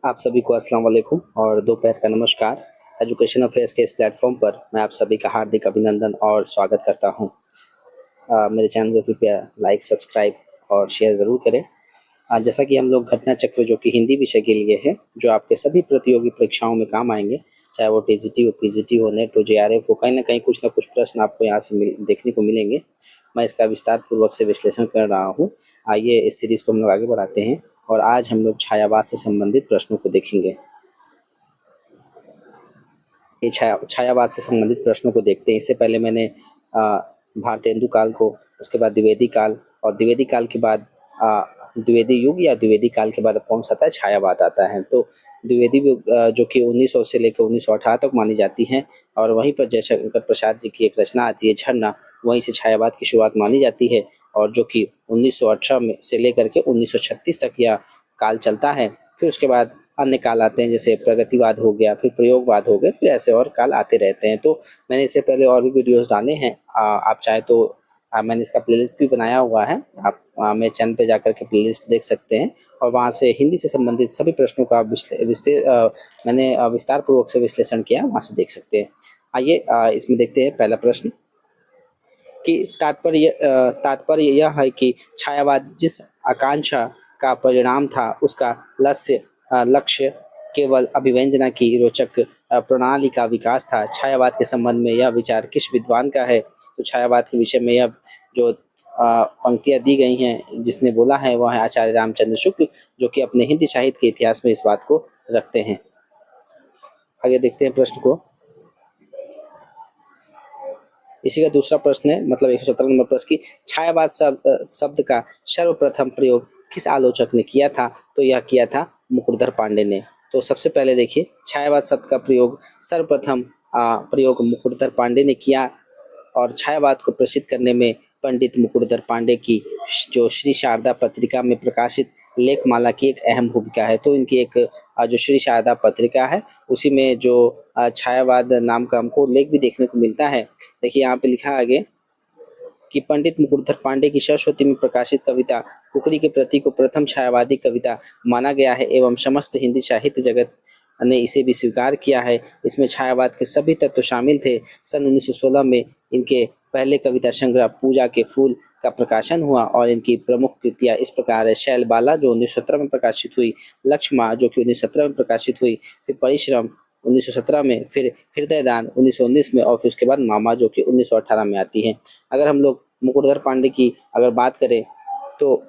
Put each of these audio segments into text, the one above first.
आप सभी को अस्सलाम वालेकुम और दोपहर का नमस्कार। एजुकेशन अफेयर्स के इस प्लेटफॉर्म पर मैं आप सभी का हार्दिक अभिनंदन और स्वागत करता हूं। मेरे चैनल को कृपया लाइक, सब्सक्राइब और शेयर ज़रूर करें। जैसा कि हम लोग घटना चक्र जो कि हिंदी विषय के लिए है, जो आपके सभी प्रतियोगी परीक्षाओं में काम आएंगे, चाहे वो टीजीटी हो, पीजीटी हो, नेट हो, जेआरएफ हो, कहीं ना कहीं कुछ ना कुछ प्रश्न आपको यहाँ से देखने को मिलेंगे। मैं इसका विस्तार पूर्वक से विश्लेषण कर रहा हूँ। आइए इस सीरीज़ को हम लोग आगे बढ़ाते हैं और आज हम लोग छायावाद से संबंधित प्रश्नों को देखेंगे। ये छायावाद से संबंधित प्रश्नों को देखते हैं। इससे पहले मैंने भारतेंदु काल को, उसके बाद द्विवेदी काल और द्विवेदी काल के बाद द्विवेदी युग या द्विवेदी काल के बाद कौन सा आता है, छायावाद आता है। तो द्विवेदी युग जो कि 1900 से लेकर 1918 तक मानी जाती है और वहीं पर जयशंकर प्रसाद जी की एक रचना आती है झरना, वहीं से छायावाद की शुरुआत मानी जाती है और जो कि 1918 में से लेकर के 1936 तक यह काल चलता है। फिर उसके बाद अन्य काल आते हैं, जैसे प्रगतिवाद हो गया, फिर प्रयोगवाद हो गए, फिर ऐसे और काल आते रहते हैं। तो मैंने इससे पहले और भी वीडियोस डाले हैं। आप चाहे तो मैंने इसका प्लेलिस्ट भी बनाया हुआ है। आप मेरे चैनल पे जाकर के प्लेलिस्ट देख सकते हैं और वहाँ से हिंदी से संबंधित सभी प्रश्नों का मैंने विस्तार पूर्वक से विश्लेषण किया, वहाँ से देख सकते हैं। आइए इसमें देखते हैं पहला प्रश्न कि तात्पर्य यह है कि छायावाद जिस आकांक्षा का परिणाम था, उसका लक्ष्य केवल अभिव्यंजना की रोचक प्रणाली का विकास था। छायावाद के संबंध में यह विचार किस विद्वान का है? तो छायावाद के विषय में यह जो पंक्तियां दी गई हैं, जिसने बोला है वह है आचार्य रामचंद्र शुक्ल, जो कि अपने हिंदी साहित्य के इतिहास में इस बात को रखते हैं। आगे देखते हैं प्रश्न को। इसी का दूसरा प्रश्न है, मतलब 117 नंबर प्रश्न की छायावाद शब्द का सर्वप्रथम प्रयोग किस आलोचक ने किया था? तो यह किया था मुकुटधर पांडे ने। तो सबसे पहले देखिए, छायावाद शब्द का प्रयोग सर्वप्रथम प्रयोग मुकुटधर पांडे ने किया और छायावाद को प्रसिद्ध करने में पंडित मुकुटधर पांडे की जो श्री शारदा पत्रिका में प्रकाशित लेखमाला की एक अहम भूमिका है। तो इनकी एक जो श्री शारदा पत्रिका है, उसी में जो छायावाद नाम का हमको लेख भी देखने को मिलता है। देखिए यहाँ पे लिखा आगे कि पंडित मुकुटधर पांडे की सरस्वती में प्रकाशित कविता कुकरी के प्रति को प्रथम छायावादी कविता माना गया है एवं समस्त हिंदी साहित्य जगत ने इसे भी स्वीकार किया है। इसमें छायावाद के सभी तत्व शामिल थे। सन 1916 में इनके पहले कविता संग्रह पूजा के फूल का प्रकाशन हुआ और इनकी प्रमुख कृतियां इस प्रकार है: शैलबाला जो 1917 में प्रकाशित हुई, लक्ष्मा जो कि 1917 में प्रकाशित हुई, फिर परिश्रम 1917 में, फिर हृदयदान 1919 में और फिर उसके बाद मामा जो कि 1918 में आती है। अगर हम लोग मुकुटधर पांडे की अगर बात करें तो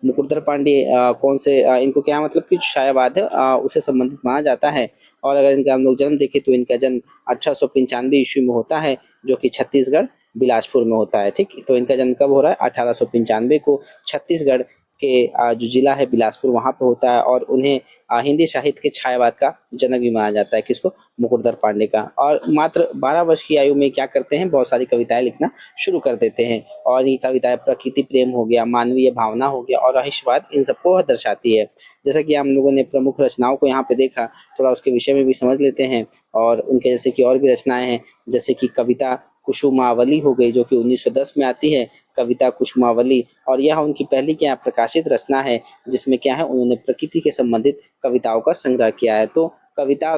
मुकुटधर पांडे कौन से इनको क्या मतलब कि छायावाद है उससे संबंधित माना जाता है। और अगर इनका हम लोग जन्म देखें तो इनका जन्म 1895 ईस्वी में होता है, जो कि छत्तीसगढ़ बिलासपुर में होता है। ठीक, तो इनका जन्म कब हो रहा है? 1895 को छत्तीसगढ़ के जो जिला है बिलासपुर, वहाँ पे होता है और उन्हें हिंदी साहित्य के छायावाद का जनक भी माना जाता है। किसको? मुकुटधर पांडे का। और मात्र 12 वर्ष की आयु में क्या करते हैं? बहुत सारी कविताएं लिखना शुरू कर देते हैं और ये कविताएं प्रकृति प्रेम हो गया, मानवीय भावना हो गया और रहस्यवाद, इन सबको वह दर्शाती है। जैसा कि हम लोगों ने प्रमुख रचनाओं को यहाँ पे देखा, थोड़ा उसके विषय में भी समझ लेते हैं। और उनके जैसे कि और भी रचनाएं हैं, जैसे कि कविता कुसुमावली हो गई, जो कि 1910 में आती है, कविता कुसुमावली। और यह उनकी पहली क्या प्रकाशित रचना है, जिसमें क्या है, उन्होंने प्रकृति के संबंधित कविताओं का संग्रह किया है। तो कविता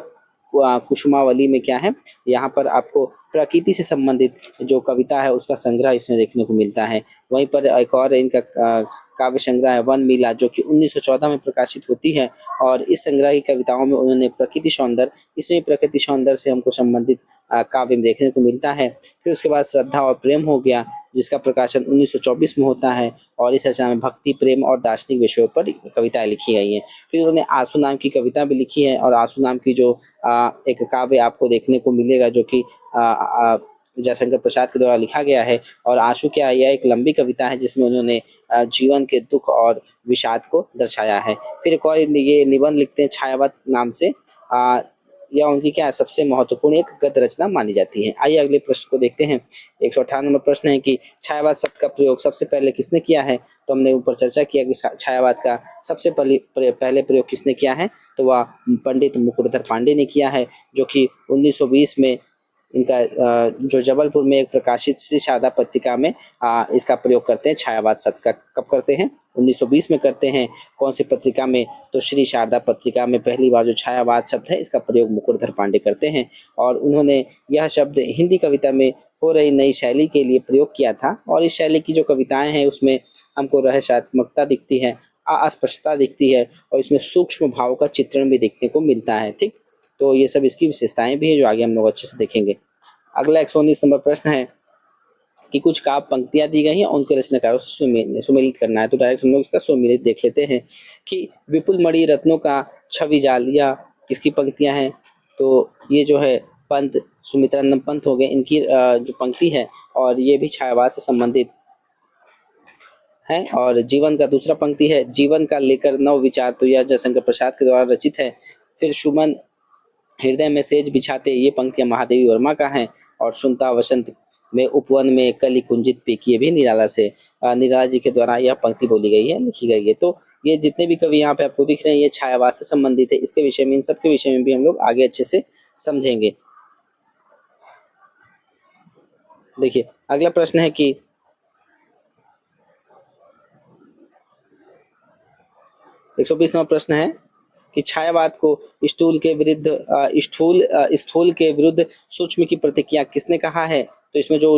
कुसुमावली में क्या है, यहाँ पर आपको प्रकृति से संबंधित जो कविता है उसका संग्रह इसमें देखने को मिलता है। वहीं पर एक और इनका काव्य संग्रह है वन मिला, जो कि 1914 में प्रकाशित होती है और इस संग्रह की कविताओं में उन्होंने प्रकृति सौंदर्य, इसमें प्रकृति सौंदर्य से हमको संबंधित काव्य देखने को मिलता है। फिर उसके बाद श्रद्धा और प्रेम हो गया, जिसका प्रकाशन 1924 में होता है और इस रचना में भक्ति, प्रेम और दार्शनिक विषयों पर कविताएं लिखी गई हैं। फिर उन्होंने आंसू नाम की कविता भी लिखी है और आंसू नाम की जो एक काव्य आपको देखने को मिलेगा, जो कि जयशंकर प्रसाद के द्वारा लिखा गया है। और आंसू क्या है, यह एक लंबी कविता है जिसमें उन्होंने जीवन के दुख और विषाद को दर्शाया है। फिर एक और ये निबंध लिखते हैं छायावाद नाम से, यह उनकी क्या है, सबसे महत्वपूर्ण एक गद्य रचना मानी जाती है। आइए अगले प्रश्न को देखते हैं। 158 नंबर प्रश्न है कि छायावाद शब्द का प्रयोग सबसे पहले किसने किया है? तो हमने ऊपर चर्चा किया कि छायावाद का सबसे पहले प्रयोग किसने किया है, तो वह पंडित मुकुटधर पांडे ने किया है, जो कि 1920 में इनका जो जबलपुर में एक प्रकाशित श्री शारदा पत्रिका में इसका प्रयोग करते हैं छायावाद शब्द का। कब करते हैं? 1920 में करते हैं। कौन सी पत्रिका में? तो श्री शारदा पत्रिका में पहली बार जो छायावाद शब्द है इसका प्रयोग मुकुटधर पांडे करते हैं और उन्होंने यह शब्द हिंदी कविता में हो रही नई शैली के लिए प्रयोग किया था। और इस शैली की जो कविताएं हैं उसमें हमको रहस्यात्मकता दिखती है, अस्पष्टता दिखती है और इसमें सूक्ष्म भाव का चित्रण भी देखने को मिलता है। ठीक, तो ये सब इसकी विशेषताएं भी है जो आगे हम लोग अच्छे से देखेंगे। अगला 119 नंबर प्रश्न है कि कुछ काव्य पंक्तियां दी गई हैं उनके रचनाकारों से सुमेलित करना है। तो डायरेक्ट हम लोग इसका सुमेलित देख लेते हैं कि विपुल मणि रत्नों का छवि जाल, या किसकी पंक्तियां हैं? तो ये जो है पंत सुमित्रानंद पंत हो गए, इनकी जो पंक्ति है और ये भी छायावाद से संबंधित है। और जीवन का दूसरा पंक्ति है, जीवन का लेकर नव विचार, तो यह जयशंकर प्रसाद के द्वारा रचित है। फिर सुमन हृदय में सेज बिछाते, ये पंक्तियां महादेवी वर्मा का है। और सुनता वसंत में उपवन में कली कुंजित पे, भी निराला से निराला जी के द्वारा यह पंक्ति बोली गई है, लिखी गई है। तो ये जितने भी कवि यहाँ पे आपको दिख रहे हैं ये छायावाद से संबंधित है। इसके विषय में, इन सब के विषय में भी हम लोग आगे अच्छे से समझेंगे। देखिए अगला प्रश्न है कि 120वां प्रश्न है कि छायावाद को स्थूल के विरुद्ध स्थूल के विरुद्ध सूक्ष्म की प्रतिक्रिया किसने कहा है? तो इसमें जो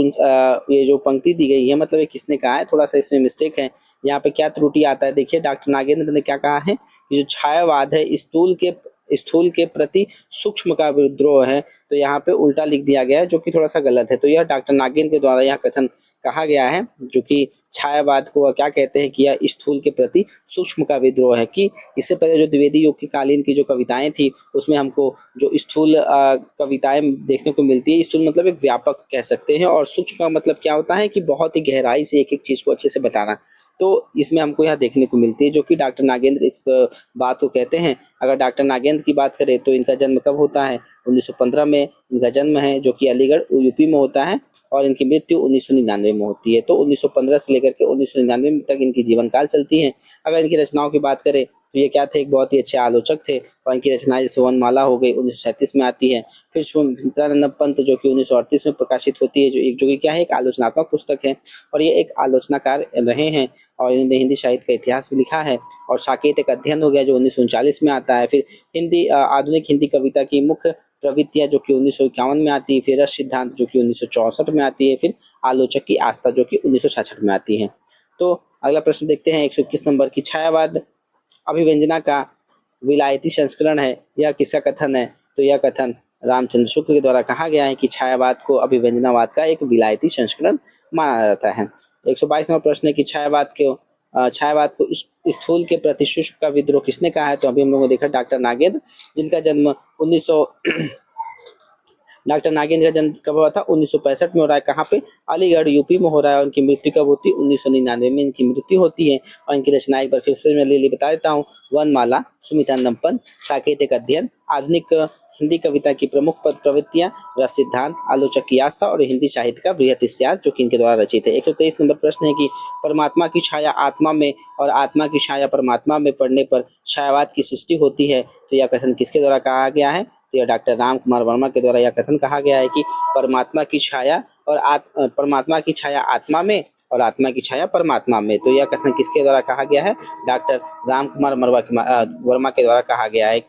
ये जो पंक्ति दी गई है मतलब ये किसने कहा है, थोड़ा सा इसमें मिस्टेक है। यहाँ पे क्या त्रुटि आता है, देखिए डॉक्टर नागेंद्र ने क्या कहा है कि जो छायावाद है स्थूल के प्रति सूक्ष्म का विद्रोह है। तो यहाँ पे उल्टा लिख दिया गया है जो कि थोड़ा सा गलत है। तो यह डॉक्टर नागेंद्र के द्वारा यह कथन कहा गया है, जो कि छायावाद को क्या कहते हैं कि यह स्थूल के प्रति सूक्ष्म का विद्रोह है। कि इससे पहले जो द्विवेदी युग की कालीन की जो कविताएं थी उसमें हमको जो स्थूल कविताएं देखने को मिलती है। स्थूल मतलब एक व्यापक कह सकते हैं और सूक्ष्म का मतलब क्या होता है कि बहुत ही गहराई से एक एक चीज को अच्छे से बताना। तो इसमें हमको यह देखने को मिलती है जो कि डॉक्टर नागेंद्र इस बात को कहते हैं। अगर डॉक्टर नागेंद्र की बात करें तो इनका जन्म कब होता है? 1915 में इनका जन्म है जो कि अलीगढ़ यूपी में होता है और इनकी मृत्यु 1999 में होती है। तो 1915 से लेकर के 1999 तक इनकी जीवन काल चलती है। अगर इनकी रचनाओं की बात करें तो ये क्या थे, एक बहुत ही अच्छे आलोचक थे और इनकी रचनाएं जैसे वनमाला हो गई 1937 में आती है। फिर सुमित्रानंद पंत जो कि 1938 में प्रकाशित होती है, जो कि क्या है, एक आलोचनात्मक पुस्तक है और ये एक आलोचनाकार रहे हैं और इन्होंने हिंदी साहित्य का इतिहास भी लिखा है। और साकेत एक अध्ययन हो गया जो 1939 में आता है। फिर आधुनिक हिंदी कविता की मुख्य प्रवृत्तियां जो कि 1951 में आती है। फिर रस सिद्धांत जो कि 1964 में आती है। फिर आलोचक की आस्था जो कि 1966 में आती है। तो अगला प्रश्न देखते हैं 121 नंबर की, छायावाद अभिव्यंजना का विलायती संस्करण है, यह किसका कथन है? तो यह कथन रामचंद्र शुक्ल के द्वारा कहा गया है कि छायावाद को अभिव्यंजनावाद का एक विलायती संस्करण माना जाता है। 122 नंबर प्रश्न है कि छायावाद को स्थूल के प्रति सूक्ष्म का विद्रोह किसने कहा है? तो अभी हम लोगों ने देखा डॉक्टर नागेंद्र, जिनका जन्म 1900 डॉक्टर नागेंद्र का जन्म कब हुआ था? 1965 में हो रहा है। कहाँ पे? अलीगढ़ यूपी में हो रहा है। और इनकी मृत्यु कब होती है? 1999 में इनकी मृत्यु होती है। और इनकी रचना एक बार फिर से मैं ले बता देता हूँ, वनमाला, सुमित्रानंद पंत, साकेत एक अध्ययन, आधुनिक हिंदी कविता की प्रमुख प्रवृत्तियां, रस सिद्धांत, आलोचक की आस्था और हिंदी साहित्य का बृहत इतिहास जो कि इनके द्वारा रचित है। 123 नंबर प्रश्न है कि परमात्मा की छाया आत्मा में और आत्मा की छाया परमात्मा में पड़ने पर छायावाद की सृष्टि होती है। तो यह कथन किसके द्वारा कहा गया है? तो यह डॉक्टर राम कुमार वर्मा के द्वारा यह कथन कहा गया है कि परमात्मा की छाया परमात्मा की छाया आत्मा में और आत्मा की छाया परमात्मा में। तो यह कथन किसके द्वारा कहा गया है? डॉक्टर राम कुमार वर्मा के द्वारा कहा गया है।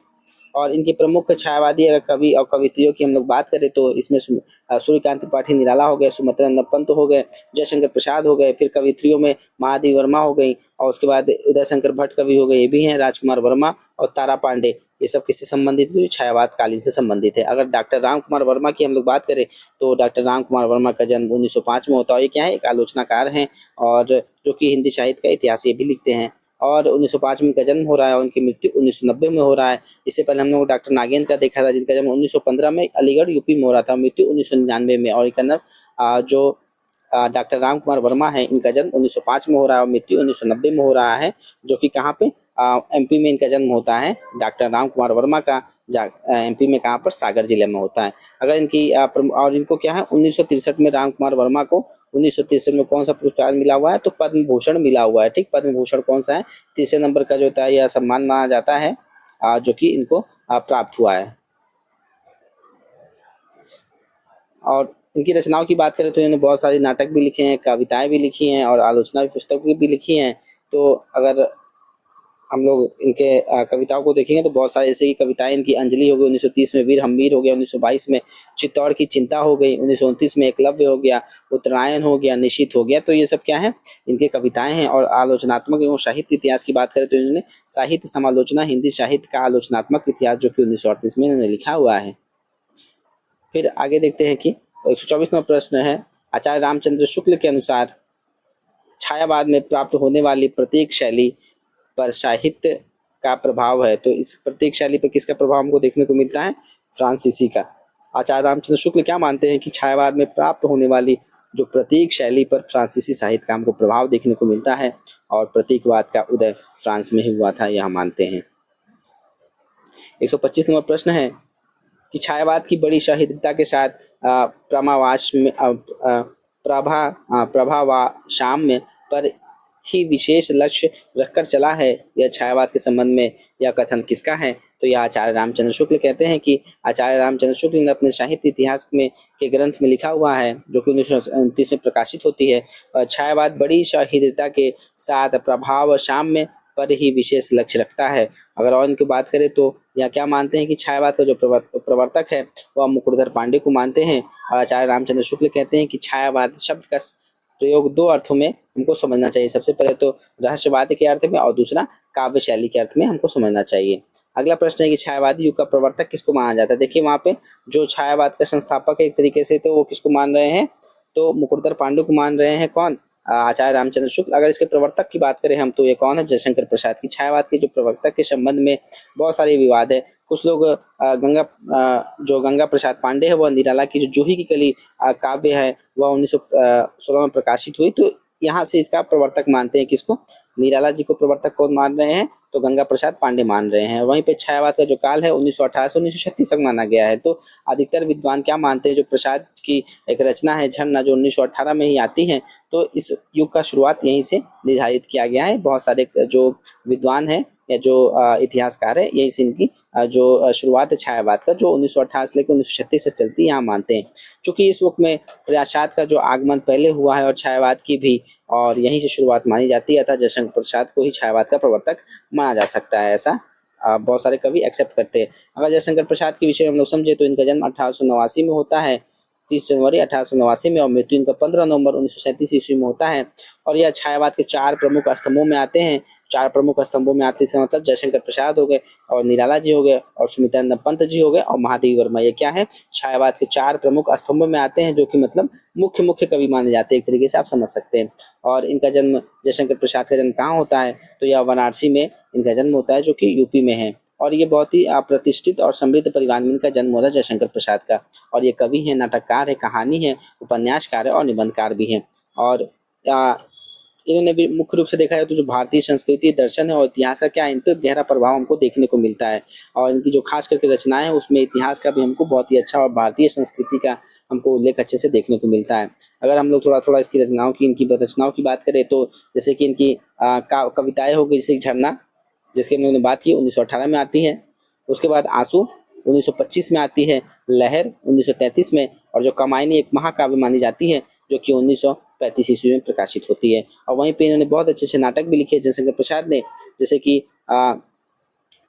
और इनके प्रमुख छायावादी अगर कवि और कवित्रियों की हम लोग बात करें तो इसमें सूर्यकांत त्रिपाठी निराला हो गए, सुमित्रानंद पंत हो गए, जयशंकर प्रसाद हो गए। फिर कवित्रियों में महादेवी वर्मा हो गई और उसके बाद उदय शंकर भट्ट कवि हो गए, ये भी हैं, राजकुमार वर्मा और तारा पांडे। ये सब किससे संबंधित हुई? छायावाद कालीन से संबंधित है। अगर डॉक्टर राम कुमार वर्मा की हम लोग बात करें तो डॉक्टर राम कुमार वर्मा का जन्म 1905 में होता है। ये क्या है? एक आलोचनाकार हैं और जो कि हिंदी साहित्य का इतिहास ये भी लिखते हैं। और 1905 में इनका जन्म हो रहा है और उनकी मृत्यु 1990 में हो रहा है। इससे पहले हम लोग डॉक्टर नागेंद्र का देखा था जिनका जन्म 1915 में अलीगढ़ यूपी में हो रहा था, मृत्यु 1999 में। और इनका नाम जो डॉक्टर राम कुमार वर्मा है, इनका जन्म 1905 में हो रहा है और मृत्यु 1990 में हो रहा है, जो कि कहाँ पे? एमपी में इनका जन्म होता है डॉक्टर राम कुमार वर्मा का। एमपी में कहाँ पर? सागर जिले में होता है। अगर इनकी और इनको क्या है, 1963 में राम कुमार वर्मा को 1963 में कौन सा पुरस्कार मिला हुआ है? तो पद्म भूषण मिला हुआ है। ठीक, पद्म भूषण कौन सा है? तीसरे नंबर का जो होता है यह सम्मान माना जाता है जो कि इनको प्राप्त हुआ है। और इनकी रचनाओं की बात करें तो इन्होंने बहुत सारी नाटक भी लिखे हैं, कविताएं भी लिखी हैं और आलोचना पुस्तकें भी लिखी हैं। तो अगर हम लोग इनके कविताओं को देखेंगे तो बहुत सारी ऐसे ही कविताएं इनकी अंजलि हो गई 1930 में, वीर हमवीर हो गया 1922 में, चित्तौड़ की चिंता हो गई 1929 में, एकलव्य हो गया, उत्तरायण हो गया, निशीथ हो गया। तो ये सब क्या है, इनके कविताएं हैं। और आलोचनात्मक एवं साहित्य इतिहास की बात करें तो इन्होंने साहित्य समालोचना हिंदी साहित्य का आलोचनात्मक इतिहास जो कि 1938 में इन्होंने लिखा हुआ है। फिर आगे देखते हैं कि 124वां प्रश्न है, आचार्य रामचंद्र शुक्ल के अनुसार छायावाद में प्राप्त होने वाली प्रतीक शैली पर साहित्य का प्रभाव है। तो इस प्रतीक शैली पर किसका प्रभाव हमको देखने को मिलता है, फ्रांसीसी का। आचार्य रामचंद्र शुक्ल क्या मानते हैं कि छायावाद में प्राप्त होने वाली जो प्रतीक शैली पर फ्रांसीसी साहित्य का हमको प्रभाव देखने को मिलता है और प्रतीकवाद का उदय फ्रांस में ही हुआ था, यह मानते हैं। 125 नंबर प्रश्न है कि छायावाद की बड़ी सहिष्णुता के साथ प्रमावास में प्रभावाशाम में पर ही विशेष लक्ष्य रखकर चला है, यह छायावाद के संबंध में यह कथन किसका है? तो यह आचार्य रामचंद्र शुक्ल कहते हैं कि आचार्य रामचंद्र शुक्ल ने अपने साहित्य इतिहास में के ग्रंथ में लिखा हुआ है जो कि 1929 में प्रकाशित होती है। छायावाद बड़ी सहिष्णुता के साथ प्रभावशाम में पर ही विशेष लक्ष्य रखता है। अगर और इनकी बात करें तो यह क्या मानते हैं कि छायावाद का जो प्रवर्तक है वह मुकुटधर पांडे को मानते हैं। और आचार्य रामचंद्र शुक्ल कहते हैं कि छायावाद शब्द का प्रयोग दो अर्थों में हमको समझना चाहिए। सबसे पहले तो रहस्यवाद के अर्थ में और दूसरा काव्य शैली के अर्थ में हमको समझना चाहिए। अगला प्रश्न है कि छायावादी युग का प्रवर्तक किसको माना जाता है? देखिए वहाँ पे जो छायावाद का संस्थापक है एक तरीके से तो वो किसको मान रहे हैं, तो मुकुटधर पांडे को मान रहे हैं। कौन? आचार्य रामचंद्र शुक्ल। अगर इसके प्रवर्तक की बात करें हम तो ये कौन है? जयशंकर प्रसाद। की छायावाद के जो प्रवर्तक के संबंध में बहुत सारे विवाद है। कुछ लोग जो गंगा प्रसाद पांडे है वह निराला की जो जूही की कली काव्य है वह 1916 में प्रकाशित हुई, तो यहाँ से इसका प्रवर्तक मानते हैं किसको? निराला जी को प्रवर्तक कौन मान रहे हैं? तो गंगा प्रसाद पांडे मान रहे हैं। वहीं पे छायावाद का जो काल है 1918 से 1936 तक माना गया है। तो अधिकतर विद्वान क्या मानते हैं, जो प्रसाद की एक रचना है झरना जो 1918 में ही आती है, तो इस युग का शुरुआत यहीं से निर्धारित किया गया है। बहुत सारे जो विद्वान हैं या जो इतिहासकार है यहीं से इनकी जो शुरुआत है छायावाद का जो 1918 से लेकर 1936 से चलती है यहाँ मानते हैं। चूंकि इस वक्त में प्रयासाद का जो आगमन पहले हुआ है और छायावाद की भी, और यहीं से शुरुआत मानी जाती है, अतः जयशंकर प्रसाद को ही छायावाद का प्रवर्तक माना जा सकता है, ऐसा बहुत सारे कवि एक्सेप्ट करते हैं। अगर जयशंकर प्रसाद के विषय में हम लोग समझे तो इनका जन्म 1889 में होता है, 30 जनवरी 1889 में, और मृत्यु इनका 15 नवंबर 1937 ईस्वी में होता है। और यह छायावाद के 4 प्रमुख स्तंभों में आते हैं। 4 प्रमुख स्तंभों में आते हैं, इसका मतलब जयशंकर प्रसाद हो गए और निराला जी हो गए और सुमित्रानंद पंत जी हो गए और महादेवी वर्मा। ये क्या है? छायावाद के 4 प्रमुख स्तंभों में आते हैं, जो कि मतलब मुख्य कवि माने जाते हैं, एक तरीके से आप समझ सकते हैं। और इनका जन्म, जयशंकर प्रसाद का जन्म कहाँ होता है? तो यह वाराणसी में इनका जन्म होता है जो कि यूपी में है। और ये बहुत ही प्रतिष्ठित और समृद्ध परिवार में इनका जन्म हुआ था जयशंकर प्रसाद का। और ये कवि हैं, नाटककार है, कहानी है, उपन्यासकार है और निबंधकार भी हैं। और इन्होंने भी मुख्य रूप से देखा जाए तो जो भारतीय संस्कृति, दर्शन है और इतिहास का क्या इन पर गहरा प्रभाव हमको देखने को मिलता है। और इनकी जो खास करके रचनाएं हैं उसमें इतिहास का भी हमको बहुत ही अच्छा और भारतीय संस्कृति का हमको उल्लेख अच्छे से देखने को मिलता है। अगर हम लोग थोड़ा इसकी इनकी रचनाओं की बात करें तो जैसे कि इनकी कविताएं हो गई, जैसे झरना जिसकी हमने बात की 1918 में आती है, उसके बाद आंसू 1925 में आती है, लहर 1933 में, और जो कमायनी एक महाकाव्य मानी जाती है जो कि 1935 ईस्वी में प्रकाशित होती है। और वहीं पे इन्होंने बहुत अच्छे नाटक भी लिखे जयशंकर प्रसाद ने, जैसे कि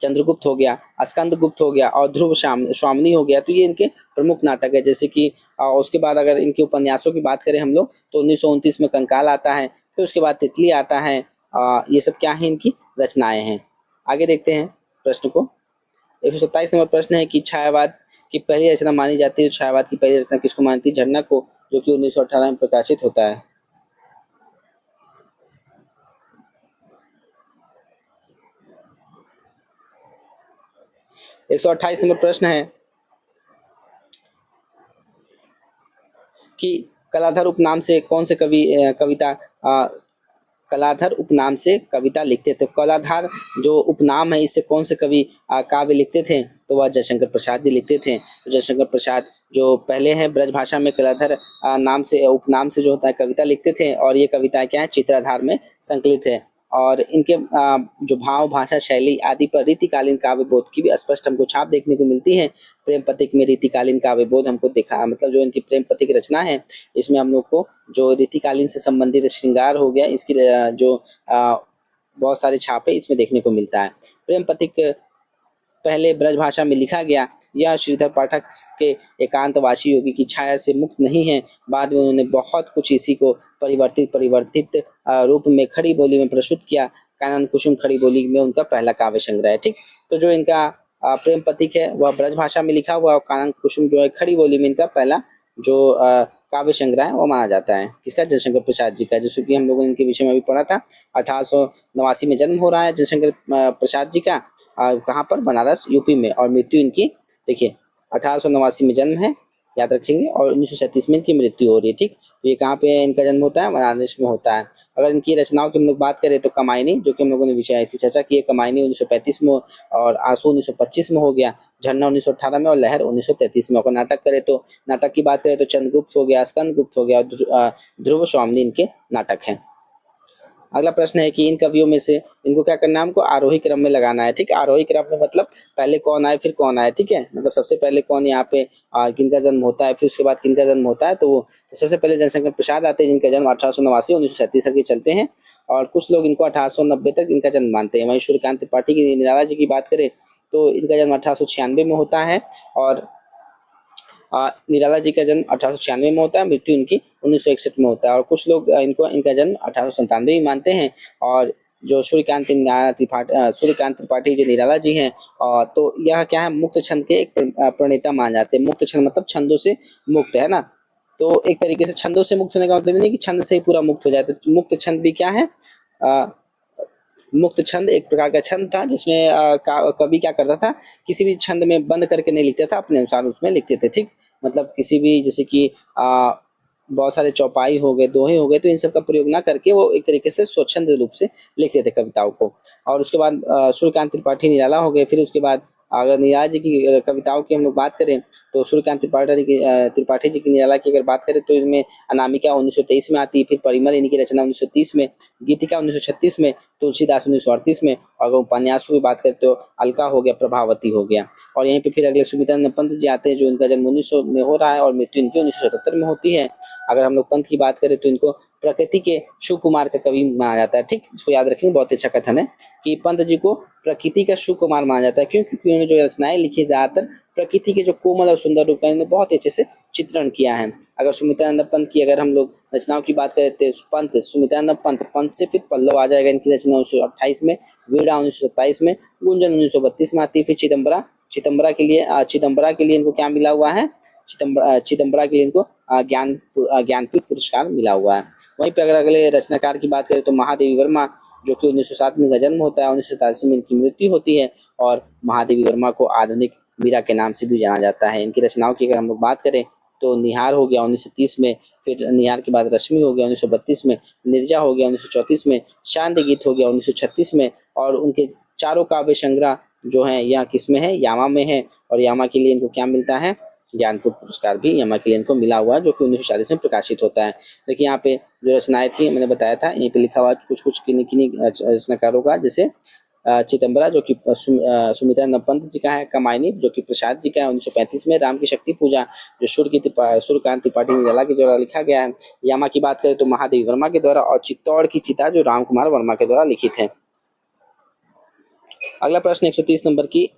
चंद्रगुप्त हो गया, स्कंदगुप्त हो गया और ध्रुव स्वामिनी हो गया। तो ये इनके प्रमुख नाटक है। जैसे कि उसके बाद अगर इनके उपन्यासों की बात करें हम लोग तो 1929 में कंकाल आता है, फिर उसके बाद तितली आता है। ये सब क्या है? इनकी रचनाएं हैं। आगे देखते हैं प्रश्न को। 127 नंबर प्रश्न है कि छायावाद की पहली रचना मानी जाती है, छायावाद की पहली रचना किसको मानती है? झरना को, जो कि 1918 में प्रकाशित होता है। एक 128 नंबर प्रश्न है कि कलाधर उपनाम से कौन से कलाधर उपनाम से कविता लिखते थे? कलाधर जो उपनाम है इससे कौन से कवि काव्य लिखते थे? तो वह जयशंकर प्रसाद जी लिखते थे। तो जयशंकर प्रसाद जो पहले हैं ब्रज भाषा में कलाधर नाम से उपनाम से जो होता है कविता लिखते थे, और ये कविताएं क्या है? चित्राधार में संकलित है। और इनके जो भाव भाषा शैली आदि पर रीतिकालीन काव्य बोध की भी स्पष्ट हमको छाप देखने को मिलती है। प्रेम पथिक में रीतिकालीन काव्य बोध हमको देखा, मतलब जो इनकी प्रेम पथिक रचना है इसमें हम लोग को जो रीतिकालीन से संबंधित श्रृंगार हो गया, इसकी जो बहुत सारे छापे इसमें देखने को मिलता है। प्रेम पथिक पहले ब्रज भाषा में लिखा गया। यह श्रीधर पाठक के एकांतवासी योगी की छाया से मुक्त नहीं है। बाद में उन्होंने बहुत कुछ इसी को परिवर्तित रूप में खड़ी बोली में प्रस्तुत किया। कानन कुसुम खड़ी बोली में उनका पहला काव्य संग्रह है। ठीक, तो जो इनका प्रेम पथिक है वह ब्रज भाषा में लिखा हुआ और कानन कुसुम जो है खड़ी बोली में इनका पहला जो काव्य संग्रह है वो माना जाता है। किसका? जयशंकर प्रसाद जी का, जैसे कि हम लोगों ने इनके विषय में भी पढ़ा था। 1889 में जन्म हो रहा है जयशंकर प्रसाद जी का। कहाँ पर? बनारस यूपी में। और मृत्यु इनकी देखिए 1889 में जन्म है, याद रखेंगे, और 1937 में इनकी मृत्यु हो रही है। ठीक, तो ये कहाँ पे इनका जन्म होता है? बनारस में होता है। अगर इनकी रचनाओं की हम लोग बात करें तो कमायनी, जो कि हम लोगों ने विषय की चर्चा की है, कमायनी 1935 में और आंसू 1925 में हो गया, झरना 1918 में और लहर 1933 में। अगर नाटक करें तो नाटक की बात करें तो चंद्रगुप्त हो गया, स्कंदगुप्त हो गया और ध्रुव स्वामिनी इनके नाटक हैं। अगला प्रश्न है कि इन कवियों में से इनको क्या करना है? हमको आरोही क्रम में लगाना है। ठीक है, आरोही क्रम में मतलब पहले कौन आए फिर कौन आए। ठीक है, मतलब सबसे पहले कौन यहाँ पे किनका जन्म होता है, फिर उसके बाद किनका जन्म होता है। तो सबसे पहले जयशंकर प्रसाद आते हैं जिनका जन्म 1889 1937 तक के चलते हैं, और कुछ लोग इनको 1890 तक इनका जन्म मानते हैं। वहीं सूर्यकांत त्रिपाठी की, निराला जी की बात करें तो इनका जन्म 1896 में होता है, और निराला जी का जन्म 1896 में होता है, मृत्यु इनकी 1961 में होता है। और कुछ लोग इनका जन्म 1897 में मानते हैं। और जो सूर्यकांत त्रिपाठी जो निराला जी हैं, तो यह क्या है? मुक्त छंद के एक प्रणेता माने जाते हैं। मुक्त छंद मतलब छंदों से मुक्त, है ना। तो एक तरीके से छंदों से मुक्त होने का मतलब नहीं कि छंद से ही पूरा मुक्त हो जाए। तो मुक्त छंद भी क्या है? मुक्त छंद एक प्रकार का छंद था जिसमें कवि क्या करता था, किसी भी छंद में बंद करके नहीं लिखता था, अपने अनुसार उसमें लिखते थे। ठीक, मतलब किसी भी, जैसे कि बहुत सारे चौपाई हो गए, दोहे हो गए, तो इन सब का प्रयोग ना करके वो एक तरीके से स्वच्छंद रूप से लिखते थे कविताओं को। और उसके बाद सूर्यकांत त्रिपाठी निराला हो गए। फिर उसके बाद अगर निराला जी की कविताओं की हम लोग बात करें तो सूर्यकांत त्रिपाठी जी की निराला की अगर बात करें तो इसमें अनामिका 1923 में आती है, फिर परिमल इनकी रचना 1930 में, गीतिका 1936 में, तुलसीदास 1938 में, और अगर उपन्यासों की बात करें तो अलका हो गया, प्रभावती हो गया। और यहीं पे फिर अगले सुमित्रानंद पंत जी आते हैं जो इनका जन्म 1900 में हो रहा है और मृत्यु इनकी 1977 में होती है। अगर हम लोग पंत की बात करें तो इनको प्रकृति के शिव कुमार का कवि माना जाता है। ठीक, इसको याद रखेंगे, बहुत अच्छा कथन है कि पंत जी को प्रकृति का शिव कुमार माना जाता है। क्यों? क्योंकि उन्होंने जो रचनाएं लिखी ज्यादातर प्रकृति के जो कोमल और सुंदर रूप का इन्होंने बहुत अच्छे से चित्रण किया है। अगर सुमित्रानंद पंत की अगर हम लोग रचनाओं की बात करें तो पंत, सुमित्रानंद पंत से फिर पल्लव आ जाएगा इनकी रचना 1928 में, वीणा 1927 में, गुंजन 1932 में आती है। फिर चिदम्बरा के लिए इनको क्या मिला हुआ है? चिदम्बरा के लिए इनको ज्ञानपीठ पुरस्कार मिला हुआ है। वहीं पे अगर अगले रचनाकार की बात करें तो महादेवी वर्मा, जो कि 1907 में इनका जन्म होता है, 1987 में इनकी मृत्यु होती है। और महादेवी वर्मा को आधुनिक मीरा के नाम से भी जाना जाता है। इनकी रचनाओं की अगर हम लोग बात करें तो निहार हो गया 1930 में, फिर निहार के बाद रश्मि हो गया 1932 में, निर्जा हो गया 1934 में, शांति गीत हो गया 1936 में, और उनके चारों काव्य संग्रह जो है यह किसमें है? यामा में है। और यामा के लिए इनको क्या मिलता है? ज्ञानपीठ पुरस्कार भी यामा के लिए इनको मिला हुआ है, जो कि 1940 में प्रकाशित होता है। देखिए यहाँ पे जो रचनाएं थी मैंने बताया था, यहीं पे लिखा हुआ कुछ किन्हीं रचनाकारों का, जैसे चिदम्बरा जो कि सुमित्रानंद पंत जी का है, कमायनी जो कि प्रसाद जी का है 1935 में, राम की शक्ति पूजा जो सूर्यकांत त्रिपाठी निराला के द्वारा लिखा गया है। यामा की बात करें तो महादेवी वर्मा के द्वारा, और चित्तौड़ की चिता जो राम कुमार वर्मा के द्वारा लिखित है। अगला प्रश्न 130 नंबर की,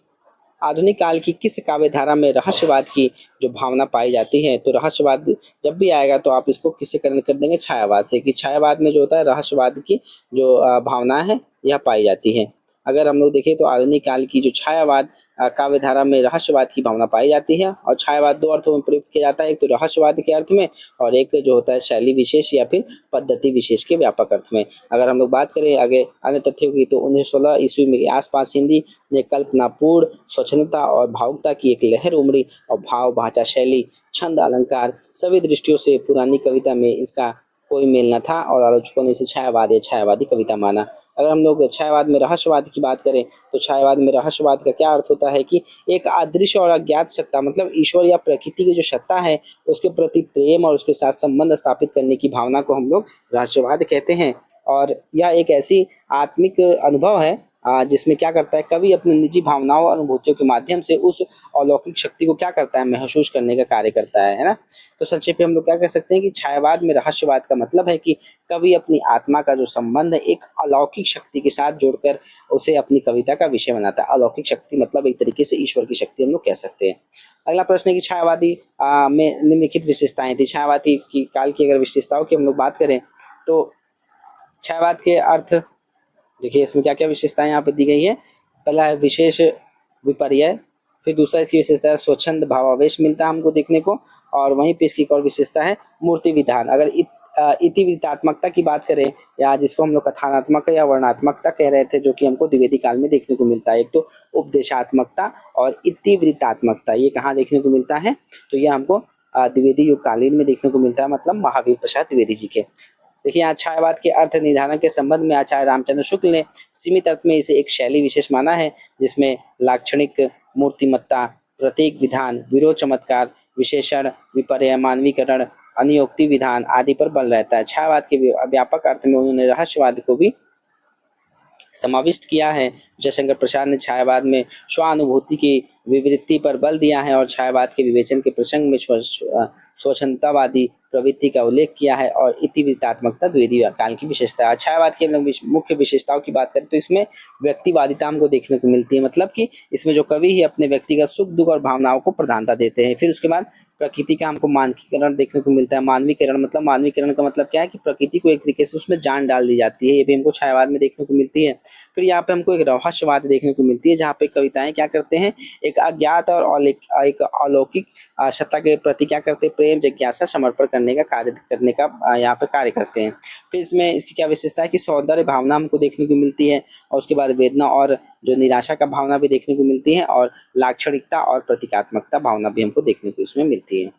आधुनिक काल की किस काव्य धारा में रहस्यवाद की जो भावना पाई जाती है? तो रहस्यवाद जब भी आएगा तो आप इसको किससे कर देंगे? छायावाद से। कि छायावाद में जो होता है रहस्यवाद की जो भावना है यह पाई जाती है। अगर हम लोग देखें तो आधुनिक काल की जो छायावाद काव्य धारा में रहस्यवाद की भावना पाई जाती है। और छायावाद दो अर्थों में प्रयुक्त किया जाता है, एक तो रहस्यवाद के अर्थ में, और एक जो होता है शैली विशेष या फिर पद्धति विशेष के व्यापक अर्थ में। अगर हम लोग बात करें आगे अन्य तथ्यों की तो 1916 ईस्वी में आसपास हिंदी में कल्पनापूर्ण स्वच्छंदता और भावुकता की एक लहर उमड़ी, और भाव भाषा शैली छंद अलंकार सभी दृष्टियों से पुरानी कविता में इसका कोई मेल न था और आलोचकों ने इसे छायावाद या छायावादी कविता माना। अगर हम लोग छायावाद में रहस्यवाद की बात करें तो छायावाद में रहस्यवाद का क्या अर्थ होता है कि एक अदृश्य और अज्ञात सत्ता मतलब ईश्वर या प्रकृति की जो सत्ता है उसके प्रति प्रेम और उसके साथ संबंध स्थापित करने की भावना को हम लोग रहस्यवाद कहते हैं। और यह एक ऐसी आत्मिक अनुभव है जिसमें क्या करता है कवि अपनी निजी भावनाओं और अनुभूतियों के माध्यम से उस अलौकिक शक्ति को क्या करता है महसूस करने का कार्य करता है ना। तो संक्षेप में हम लोग क्या कह सकते हैं कि छायावाद में रहस्यवाद का मतलब है कि कवि अपनी आत्मा का जो संबंध है एक अलौकिक शक्ति के साथ जोड़कर उसे अपनी कविता का विषय बनाता है। अलौकिक शक्ति मतलब एक तरीके से ईश्वर की शक्ति हम लोग कह सकते हैं। अगला प्रश्न है कि छायावादी में निम्नलिखित विशेषताएं थी। छायावादी की काल की अगर विशेषताओं की हम लोग बात करें तो छायावाद के अर्थ देखिए इसमें क्या क्या विशेषताएं यहाँ पे दी गई है। पहला है विशेष विपर्य, फिर दूसरा इसकी विशेषता है स्वच्छंद भावावेश मिलता है हमको देखने को, और वहीं पे इसकी एक और विशेषता है मूर्ति विधान। अगर इतिवृत्तात्मकता की बात करें या जिसको हम लोग कथानात्मक या वर्णात्मकता कह रहे थे जो कि हमको द्विवेदी काल में देखने को मिलता है। एक तो उपदेशात्मकता और इतिवृत्तात्मकता ये कहाँ देखने को मिलता है तो ये हमको द्विवेदी युग कालीन में देखने को मिलता है मतलब महावीर प्रसाद द्विवेदी जी के। देखिए यहाँ छायावाद के अर्थ निर्धारण के संबंध में आचार्य रामचंद्र शुक्ल ने सीमित अर्थ में इसे एक शैली विशेष माना है जिसमें लाक्षणिक मूर्तिमत्ता प्रतीक विधान विरोध चमत्कार विशेषण विपर्य मानवीकरण अनुयोक्ति विधान आदि पर बल रहता है। छायावाद के व्यापक अर्थ में उन्होंने रहस्यवाद को भी समाविष्ट किया है। जयशंकर प्रसाद ने छायावाद में स्वानुभूति की विवृत्ति पर बल दिया है और छायावाद के विवेचन के प्रसंग में स्वच्छंदतावादी प्रवृत्ति का उल्लेख किया है और इतिवृत्तात्मकता द्विवेदी काल की विशेषता है। छायावाद की हम लोग मुख्य विशेषताओं की बात करें तो इसमें व्यक्तिवादिता हमको देखने को मिलती है मतलब कि इसमें जो कवि है अपने व्यक्तिगत सुख दुख और भावनाओं को प्रधानता देते हैं। फिर उसके बाद प्रकृति का हमको मानकीकरण देखने को मिलता है। मानवीकरण मतलब मानवीकरण का मतलब क्या है कि प्रकृति को एक तरीके से उसमें जान डाल दी जाती है, ये भी हमको छायावाद में देखने को मिलती है। फिर यहाँ पे हमको एक रहस्यवाद देखने को मिलती है जहाँ पे कविताएं क्या करते हैं एक अज्ञात और एक अलौकिक सत्ता के प्रति क्या करते हैं प्रेम जिज्ञासा समर्पण करने का यहाँ पे कार्य करते हैं। फिर इसमें इसकी क्या विशेषता है कि सौंदर्य भावना हमको देखने को मिलती है और उसके बाद वेदना और जो निराशा का भावना भी देखने को मिलती है और लाक्षणिकता और प्रतीकात्मकता भावना भी हमको देखने को इसमें मिलती है।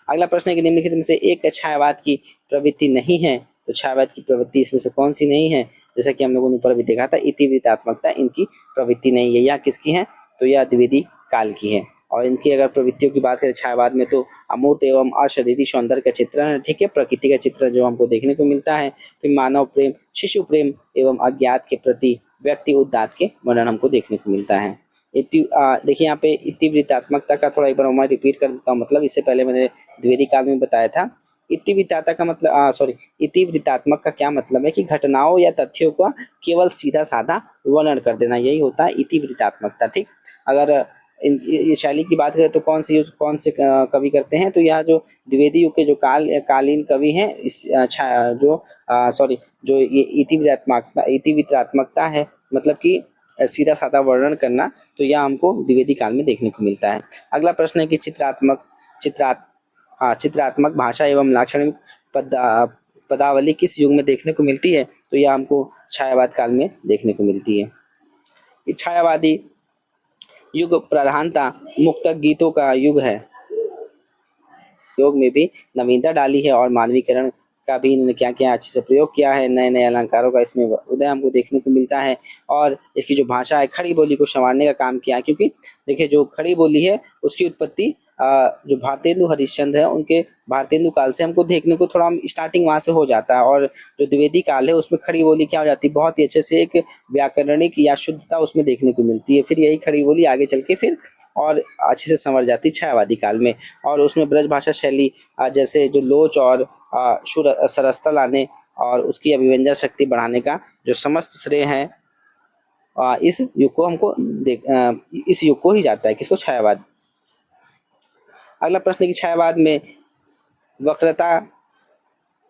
अगला प्रश्न है कि निम्नलिखित में से एक छायावाद की प्रवृत्ति नहीं है तो छायावाद की प्रवृत्ति इसमें से कौन सी नहीं है। जैसा कि हम लोगों ने ऊपर भी देखा था इतिवृत्तात्मकता इनकी प्रवृत्ति नहीं है। यह किसकी है तो यह द्विवेदी काल की है। और इनकी अगर प्रवृत्तियों की बात करें छायावाद में तो अमूर्त एवं अशरीरी सौंदर्य का चित्रण है, ठीक है, प्रकृति का चित्रण जो हमको देखने को मिलता है। फिर मानव प्रेम शिशु प्रेम एवं अज्ञात के प्रति व्यक्ति उद्दात के वर्णन हमको देखने को मिलता है। देखिए यहाँ पे इतिवृत्तात्मकता का थोड़ा एक बार मैं रिपीट कर देता हूँ। मतलब इससे पहले मैंने द्विवेदी काल में बताया था। इतिवृत्ताता का मतलब इतिवृत्तात्मक का क्या मतलब है कि घटनाओं या तथ्यों का केवल सीधा साधा वर्णन कर देना, यही होता है इतिवृत्तात्मकता। ठीक, अगर ये शैली की बात करें तो कौन से कवि करते हैं तो यह जो द्विवेदी युग के जो कालीन कवि हैं इस जो ये इतिवृत्तात्मकता है मतलब कि सीधा साधा वर्णन करना, तो यह हमको द्विवेदी काल में देखने को मिलता है। अगला प्रश्न है कि चित्रात्मक भाषा एवं लाक्षणिक पदावली किस युग में देखने को मिलती है तो यह हमको छायावाद काल में देखने को मिलती है। ये छायावादी युग प्रधानता मुक्त गीतों का युग है, योग में भी नवीनता डाली है और मानवीकरण का भी इन्होंने क्या किया अच्छे से प्रयोग किया है। नए नए अलंकारों का इसमें उदय हमको देखने को मिलता है और इसकी जो भाषा है खड़ी बोली को संवारने का काम किया है। क्योंकि देखिए जो खड़ी बोली है उसकी उत्पत्ति जो भारतेंदु हरिश्चंद्र है उनके भारतेंदु काल से हमको देखने को थोड़ा स्टार्टिंग वहाँ से हो जाता है। और जो द्विवेदी काल है उसमें खड़ी बोली क्या हो जाती है बहुत ही अच्छे से एक व्याकरणिक या शुद्धता उसमें देखने को मिलती है। फिर यही खड़ी बोली आगे चल के फिर और अच्छे से संवर जाती है छायावादी काल में। और उसमें ब्रज भाषा शैली जैसे जो लोच और सरसता लाने और उसकी अभिव्यंजन शक्ति बढ़ाने का जो समस्त श्रेय है इस युग को हमको इस युग को ही जाता है, किसको, छायावाद। अगला प्रश्न है कि छायावाद में वक्रता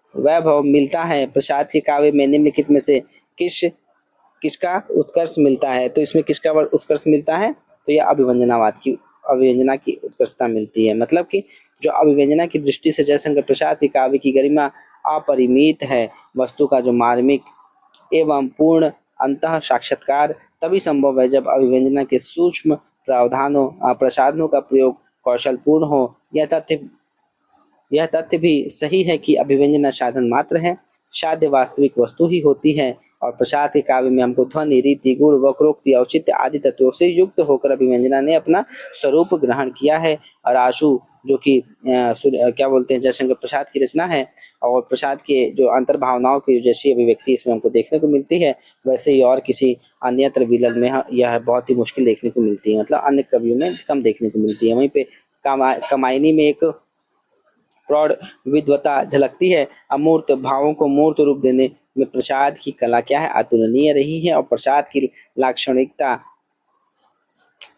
वैभव मिलता है प्रसाद के काव्य में निम्नलिखित में से किसका उत्कर्ष मिलता है तो इसमें किसका उत्कर्ष मिलता है तो यह अभिव्यंजना की उत्कृष्टता मिलती है। मतलब कि जो अभिव्यंजना की दृष्टि से जयशंकर प्रसाद के काव्य की गरिमा अपरिमित है। वस्तु का जो मार्मिक एवं पूर्ण अंतः साक्षात्कार तभी संभव है जब अभिव्यंजना के सूक्ष्म प्रावधानों प्रसाधनों का प्रयोग कौशलपूर्ण हो। यह तथ्य यह तथ्य भी सही है कि अभिव्यंजना साधन मात्र है, साध्य वास्तविक वस्तु ही होती है। और प्रसाद के काव्य में हमको ध्वनि, रीति, गुण, वक्रोक्ति, औचित्य आदि तत्वों से युक्त होकर अभिव्यंजना ने अपना स्वरूप ग्रहण किया है। और आशु जो कि क्या बोलते हैं, जयशंकर प्रसाद की रचना है, और प्रसाद के जो अंतर्भावनाओं की जैसी अभिव्यक्ति इसमें हमको देखने को मिलती है, वैसे ही और किसी अन्यत्र विलग में यह बहुत ही मुश्किल देखने को मिलती है, मतलब अन्य कवियों में कम देखने को मिलती है। वहीं पे कामायनी में एक प्रौढ़ विद्वता झलकती है। अमूर्त भावों को मूर्त रूप देने में प्रसाद की कला क्या है, अतुलनीय रही है। और प्रसाद की लाक्षणिकता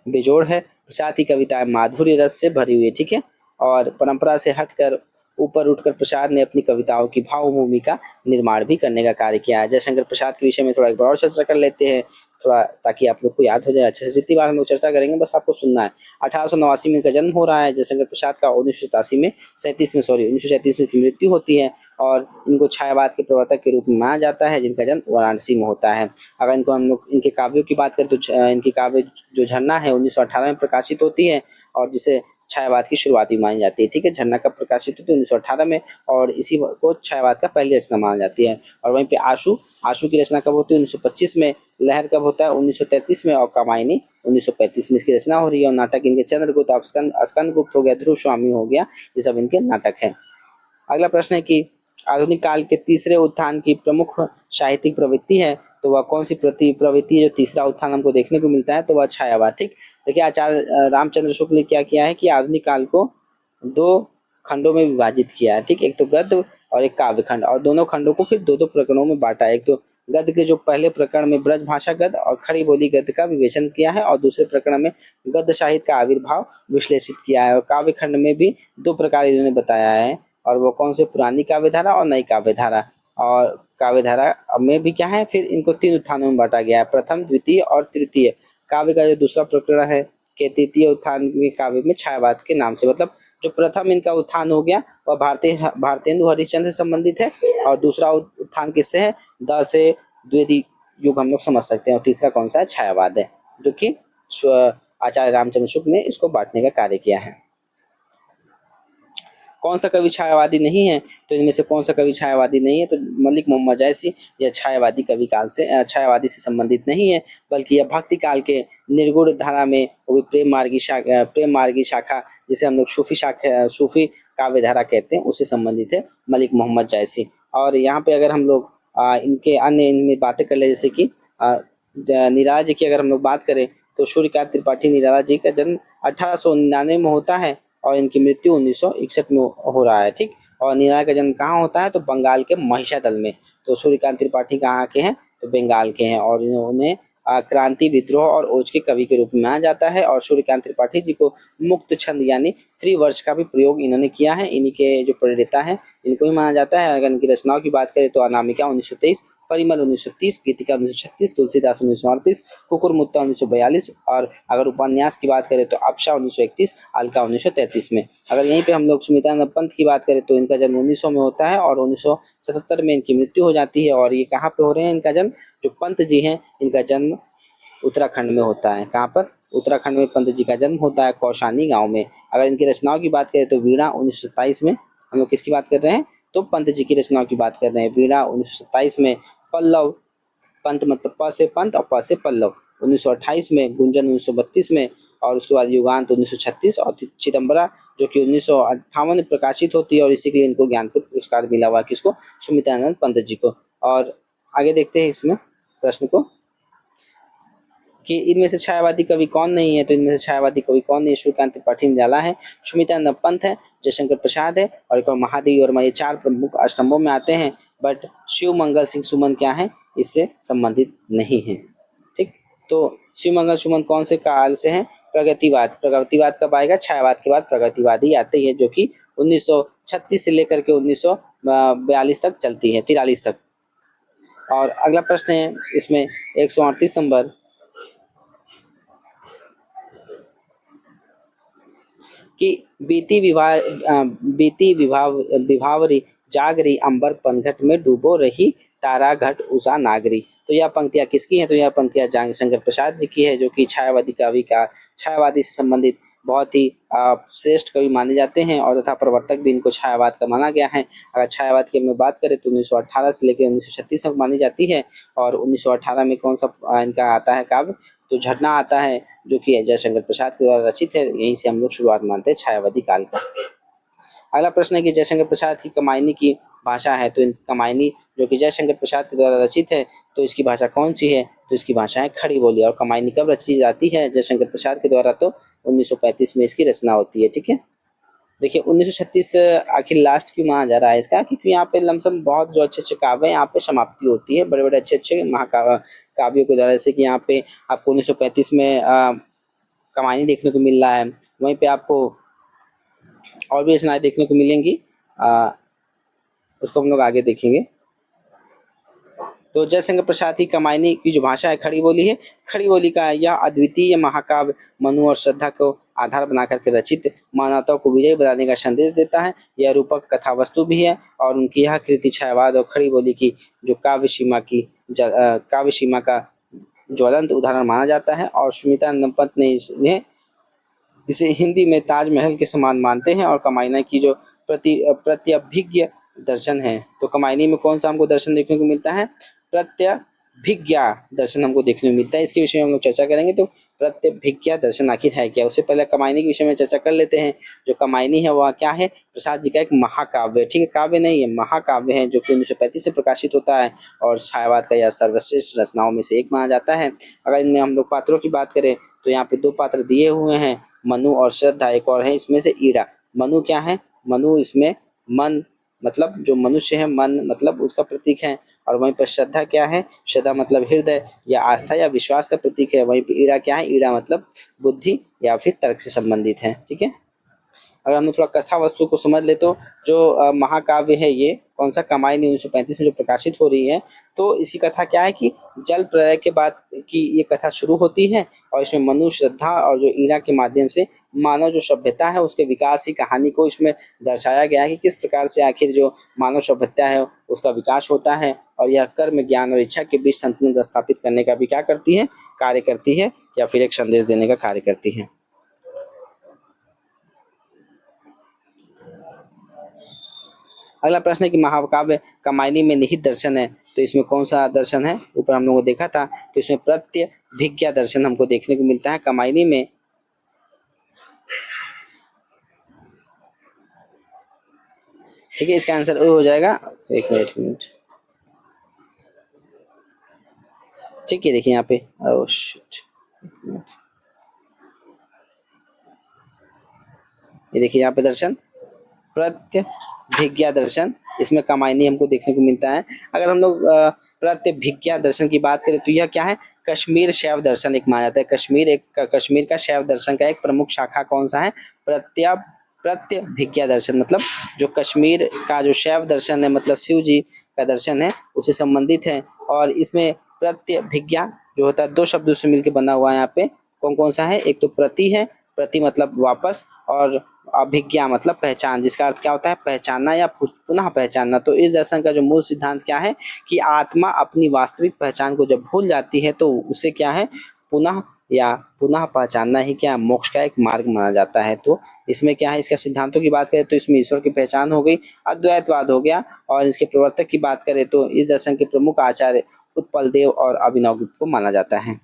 बेजोड़ है। प्रसाद की कविताएं माधुर्य रस से भरी हुई है, ठीक है। और परंपरा से हटकर ऊपर उठकर प्रसाद ने अपनी कविताओं की भावभूमि का निर्माण भी करने का कार्य किया है। जयशंकर प्रसाद के विषय में थोड़ा एक बार और चर्चा कर लेते हैं, थोड़ा ताकि आप लोग को याद हो जाए अच्छे से। जितनी बार हम लोग चर्चा करेंगे बस आपको सुनना है। 1889 में इनका जन्म हो रहा है जयशंकर प्रसाद का। 1987 में 1937 में इनकी मृत्यु होती है। और इनको छायावाद के प्रवर्तक के रूप में माना जाता है, जिनका जन्म वाराणसी में होता है। अगर इनको हम लोग इनके काव्यों की बात करें तो इनकी काव्य जो झरना है 1918 में प्रकाशित होती है, और जिसे छायावाद की शुरुआती मानी जाती है, ठीक है। झरना कब प्रकाशित होती है, 1918 में, और इसी को छायावाद का पहली रचना माना जाती है। और वहीं पे आशु की रचना कब होती है, 1925 में। लहर कब होता है, 1933 में। और कामायनी 1935 में इसकी रचना हो रही है। और नाटक इनके चंद्रगुप्त, स्कंदगुप्त हो गया, ध्रुव स्वामी हो गया, ये सब इनके नाटक है। अगला प्रश्न है कि आधुनिक काल के तीसरे उत्थान की प्रमुख साहित्यिक प्रवृत्ति है, तो वह कौन सी प्रवृत्ति है जो तीसरा उत्थान हमको देखने को मिलता है, तो वह छायावाद, ठीक। देखिए आचार्य रामचंद्र शुक्ल ने क्या किया है कि आधुनिक काल को दो खंडों में विभाजित किया है, ठीक। एक तो गद्य और एक काव्य खंड, और दोनों खंडों को फिर दो प्रकरणों में बांटा है। एक तो गद्य के जो पहले प्रकरण में ब्रज भाषा गद्य और खड़ी बोली गद्य का विवेचन किया है, और दूसरे प्रकरण में गद्य साहित्य का आविर्भाव विश्लेषित किया है। और काव्य खंड में भी दो प्रकार इन्होंने बताया है, और वो कौन से, पुरानी काव्य धारा और नई काव्य धारा। और काव्य धारा में भी क्या है, फिर इनको तीन उत्थानों में बांटा गया है, प्रथम, द्वितीय और तृतीय। काव्य का जो दूसरा प्रकरण है के तृतीय उत्थान के काव्य में छायावाद के नाम से, मतलब जो प्रथम इनका उत्थान हो गया वह भारतेंदु हरिश्चंद्र से संबंधित है, और दूसरा उत्थान किससे है, द से द्वितीय युग हम लोग समझ सकते हैं। और तीसरा कौन सा है, छायावाद है, जो कि आचार्य रामचंद्र शुक्ल ने इसको बांटने का कार्य किया है। कौन सा कवि छायावादी नहीं है, तो इनमें से कौन सा कवि छायावादी नहीं है, तो मलिक मोहम्मद जैसी यह छायावादी कवि काल से छायावादी से संबंधित नहीं है, बल्कि यह भक्ति काल के निर्गुण धारा में वो भी प्रेम मार्गी शाखा, जिसे हम लोग सूफी काव्य धारा कहते हैं, उससे संबंधित है मलिक मोहम्मद जैसी। और यहाँ पे अगर हम लोग इनके अन्य इनमें बातें कर ले, जैसे कि निराला जी की अगर हम लोग बात करें, तो सूर्यकांत त्रिपाठी निराला जी का जन्म 1899 में होता है, और इनकी मृत्यु 1961 में हो रहा है, ठीक। और निराला का जन्म कहाँ होता है, तो बंगाल के महिषादल में। तो सूर्यकांत त्रिपाठी कहाँ के हैं, तो बंगाल के हैं, और इन्होंने क्रांति, विद्रोह और ओज के कवि के रूप में माना जाता है। और सूर्यकांत त्रिपाठी जी को मुक्त छंद यानी 3 वर्ष का भी प्रयोग इन्होंने किया है। इन्हीं के जो प्रणेता हैं इनको ही माना जाता है। अगर इनकी रचनाओं की बात करें तो अनामिका 1923, परिमल 1930, गीतिका 1936, तुलसीदास 1938, कुकुरमुत्ता 1942, और अगर उपन्यास की बात करें तो अप्सा 1931, अलका 1933 में। अगर यहीं पे हम लोग सुमित्रानंद पंत की बात करें तो इनका जन्म 1900 में होता है, और 1977 में इनकी मृत्यु हो जाती है। और ये कहाँ पे हो रहे हैं इनका जन्म, जो पंत जी हैं इनका जन्म उत्तराखंड में होता है। कहाँ पर, उत्तराखंड में पंत जी का जन्म होता है, कौशानी गांव में। अगर इनकी रचनाओं की बात करें तो वीणा 1927 में, हम लोग किसकी बात कर रहे हैं, तो पंत जी की रचनाओं की बात कर रहे हैं। वीणा 1927 में, पल्लव, पंत मतलब प से पंत और प से पल्लव 1928 में, गुंजन 1932 में, और उसके बाद युगांत 1936, और चिदम्बरा जो कि 1958 में प्रकाशित होती है, और इसी के लिए इनको ज्ञानपीठ पुरस्कार मिला हुआ, किसको, सुमित्रानंद पंत जी को। और आगे देखते हैं इसमें प्रश्न को कि इनमें से छायावादी कवि कौन नहीं है, तो इनमें से छायावादी कवि कौन नहीं है, सूर्यकांत त्रिपाठी निराला है, सुमित्रानंद पंत है, जयशंकर प्रसाद है, और एक और महादेवी वर्मा। ये 4 प्रमुख स्तंभों में आते हैं, बट शिव मंगल सिंह सुमन क्या है, इससे संबंधित नहीं है, ठीक। तो शिव मंगल सुमन कौन से काल से हैं, प्रगतिवाद कब आएगा, छायावाद के बाद प्रगतिवाद ही आते हैं, जो कि 1936 से लेकर के 1942 तक चलती है, 43 तक। और अगला प्रश्न है इसमें 138 नंबर कि बीती विभावरी जागरी अंबर पनघट में डूबो रही तारा घट उषा नागरी। तो यह पंक्तियां किसकी हैं, तो यह पंक्तियां जयशंकर प्रसाद जी की है, जो कि छायावादी कवि का छायावादी से संबंधित बहुत ही श्रेष्ठ कवि माने जाते हैं और तथा प्रवर्तक भी इनको छायावाद का माना गया है। अगर छायावाद की हम लोग बात करें तो 1918 से लेकर 1936 तक मानी जाती है। और 1918 में कौन सा इनका आता है काव्य, तो झरना आता है, जो कि जयशंकर प्रसाद के द्वारा रचित है। यहीं से हम लोग शुरुआत मानते हैं छायावादी काल का। अगला प्रश्न है कि जयशंकर प्रसाद की कमायनी की भाषा है, तो इन कमायनी जो कि जयशंकर प्रसाद के द्वारा रचित है, तो इसकी भाषा कौन सी है, तो इसकी भाषा है खड़ी बोली। और कमायनी कब रची जाती है जयशंकर प्रसाद के द्वारा, तो 1935 में इसकी रचना होती है। ठीक है, देखिए 1936 आखिर लास्ट क्यों माना जा रहा है इसका, क्योंकि यहाँ पे लमसम बहुत जो अच्छे अच्छे काव्य यहाँ पे समाप्ति होती है, बड़े बड़े अच्छे अच्छे काव्यों के द्वारा। जैसे कि यहाँ पे आपको 1935 में कमायनी देखने को मिल रहा है, वहीं पे आपको और भी रचनाएं देखने को मिलेंगी, उसको हम लोग आगे देखेंगे। तो जयशंकर प्रसाद की कमायनी की जो भाषा है खड़ी बोली है। खड़ी बोली का यह अद्वितीय महाकाव्य मनु और श्रद्धा को आधार बना करके रचित मानवता को विजयी बनाने का संदेश देता है। यह रूपक कथा वस्तु भी है और उनकी यह कृति छायावाद और खड़ी बोली की जो काव्य सीमा का ज्वलंत उदाहरण माना जाता है। और सुमिता नमपत ने इसे हिंदी में ताजमहल के समान मानते हैं। और कमायनी की जो प्रत्यभिज्ञ दर्शन है, तो कमायनी में कौन सा हमको दर्शन देखने को मिलता है, प्रत्यभिज्ञा दर्शन हमको देखने को मिलता है। इसके विषय में हम लोग चर्चा करेंगे। तो प्रत्यभिज्ञा दर्शन आखिर है क्या, उससे पहले कमायनी के विषय में चर्चा कर लेते हैं। जो कमायनी है वह क्या है, प्रसाद जी का एक महाकाव्य, ठीक है, काव्य नहीं है, महाकाव्य है, जो कि 1935 से प्रकाशित होता है और छायावाद का यह सर्वश्रेष्ठ रचनाओं में से एक माना जाता है। अगर इनमें हम लोग पात्रों की बात करें तो यहाँ पे दो पात्र दिए हुए हैं, मनु और श्रद्धा। एक और है इसमें से ईड़ा। मनु क्या है, मनु इसमें मन मतलब जो मनुष्य है, मन मतलब उसका प्रतीक है। और वहीं पर श्रद्धा क्या है, श्रद्धा मतलब हृदय या आस्था या विश्वास का प्रतीक है। वहीं पर ईड़ा क्या है, ईड़ा मतलब बुद्धि या फिर तर्क से संबंधित है। ठीक है, अगर हम थोड़ा कथा वस्तु को समझ ले तो जो महाकाव्य है ये कौन सा, कमायनी 1935 में जो प्रकाशित हो रही है, तो इसी कथा क्या है कि जल प्रलय के बाद की ये कथा शुरू होती है। और इसमें मनु, श्रद्धा और जो ईरा के माध्यम से मानव जो सभ्यता है उसके विकास की कहानी को इसमें दर्शाया गया है कि किस प्रकार से आखिर जो मानव सभ्यता है उसका विकास होता है। और यह कर्म, ज्ञान और इच्छा के बीच संतुलन स्थापित करने का भी क्या करती है, कार्य करती है, या फिर एक संदेश देने का कार्य करती है। अगला प्रश्न है कि महाकाव्य कमायनी में निहित दर्शन है, तो इसमें कौन सा दर्शन है, ऊपर हम लोगों को देखा था, तो इसमें प्रत्यभिज्ञा दर्शन हमको देखने को मिलता है कमायनी में। ठीक है, इसका आंसर ओ हो जाएगा। एक मिनट, ठीक है, देखिए यहाँ पे ये देखिए यहाँ पे दर्शन प्रत्यभिज्ञा दर्शन, इसमें कमायनी हमको देखने को मिलता है। अगर हम लोग प्रत्यभिज्ञा दर्शन की बात करें तो यह क्या है, कश्मीर शैव दर्शन एक माना जाता है। कश्मीर का शैव दर्शन का एक प्रमुख शाखा कौन सा है, प्रत्यभिज्ञा दर्शन, मतलब जो कश्मीर का जो शैव दर्शन है, मतलब शिव जी का दर्शन है, उससे संबंधित है। और इसमें प्रत्यभिज्ञा जो होता है दो शब्दों से मिलकर बना हुआ है। यहाँ पे कौन कौन सा है, एक तो प्रति है, प्रति मतलब वापस, और अभिज्ञा मतलब पहचान, जिसका अर्थ क्या होता है, पहचानना या पुनः पहचानना। तो इस दर्शन का जो मूल सिद्धांत क्या है कि आत्मा अपनी वास्तविक पहचान को जब भूल जाती है तो उसे क्या है, पुनः पहचानना ही क्या, मोक्ष का एक मार्ग माना जाता है। तो इसमें क्या है, इसका सिद्धांतों की बात करें तो इसमें ईश्वर की पहचान हो गई, अद्वैतवाद हो गया। और इसके प्रवर्तक की बात करें तो इस दर्शन के प्रमुख आचार्य उत्पल देव और अभिनव गुप्त को माना जाता है।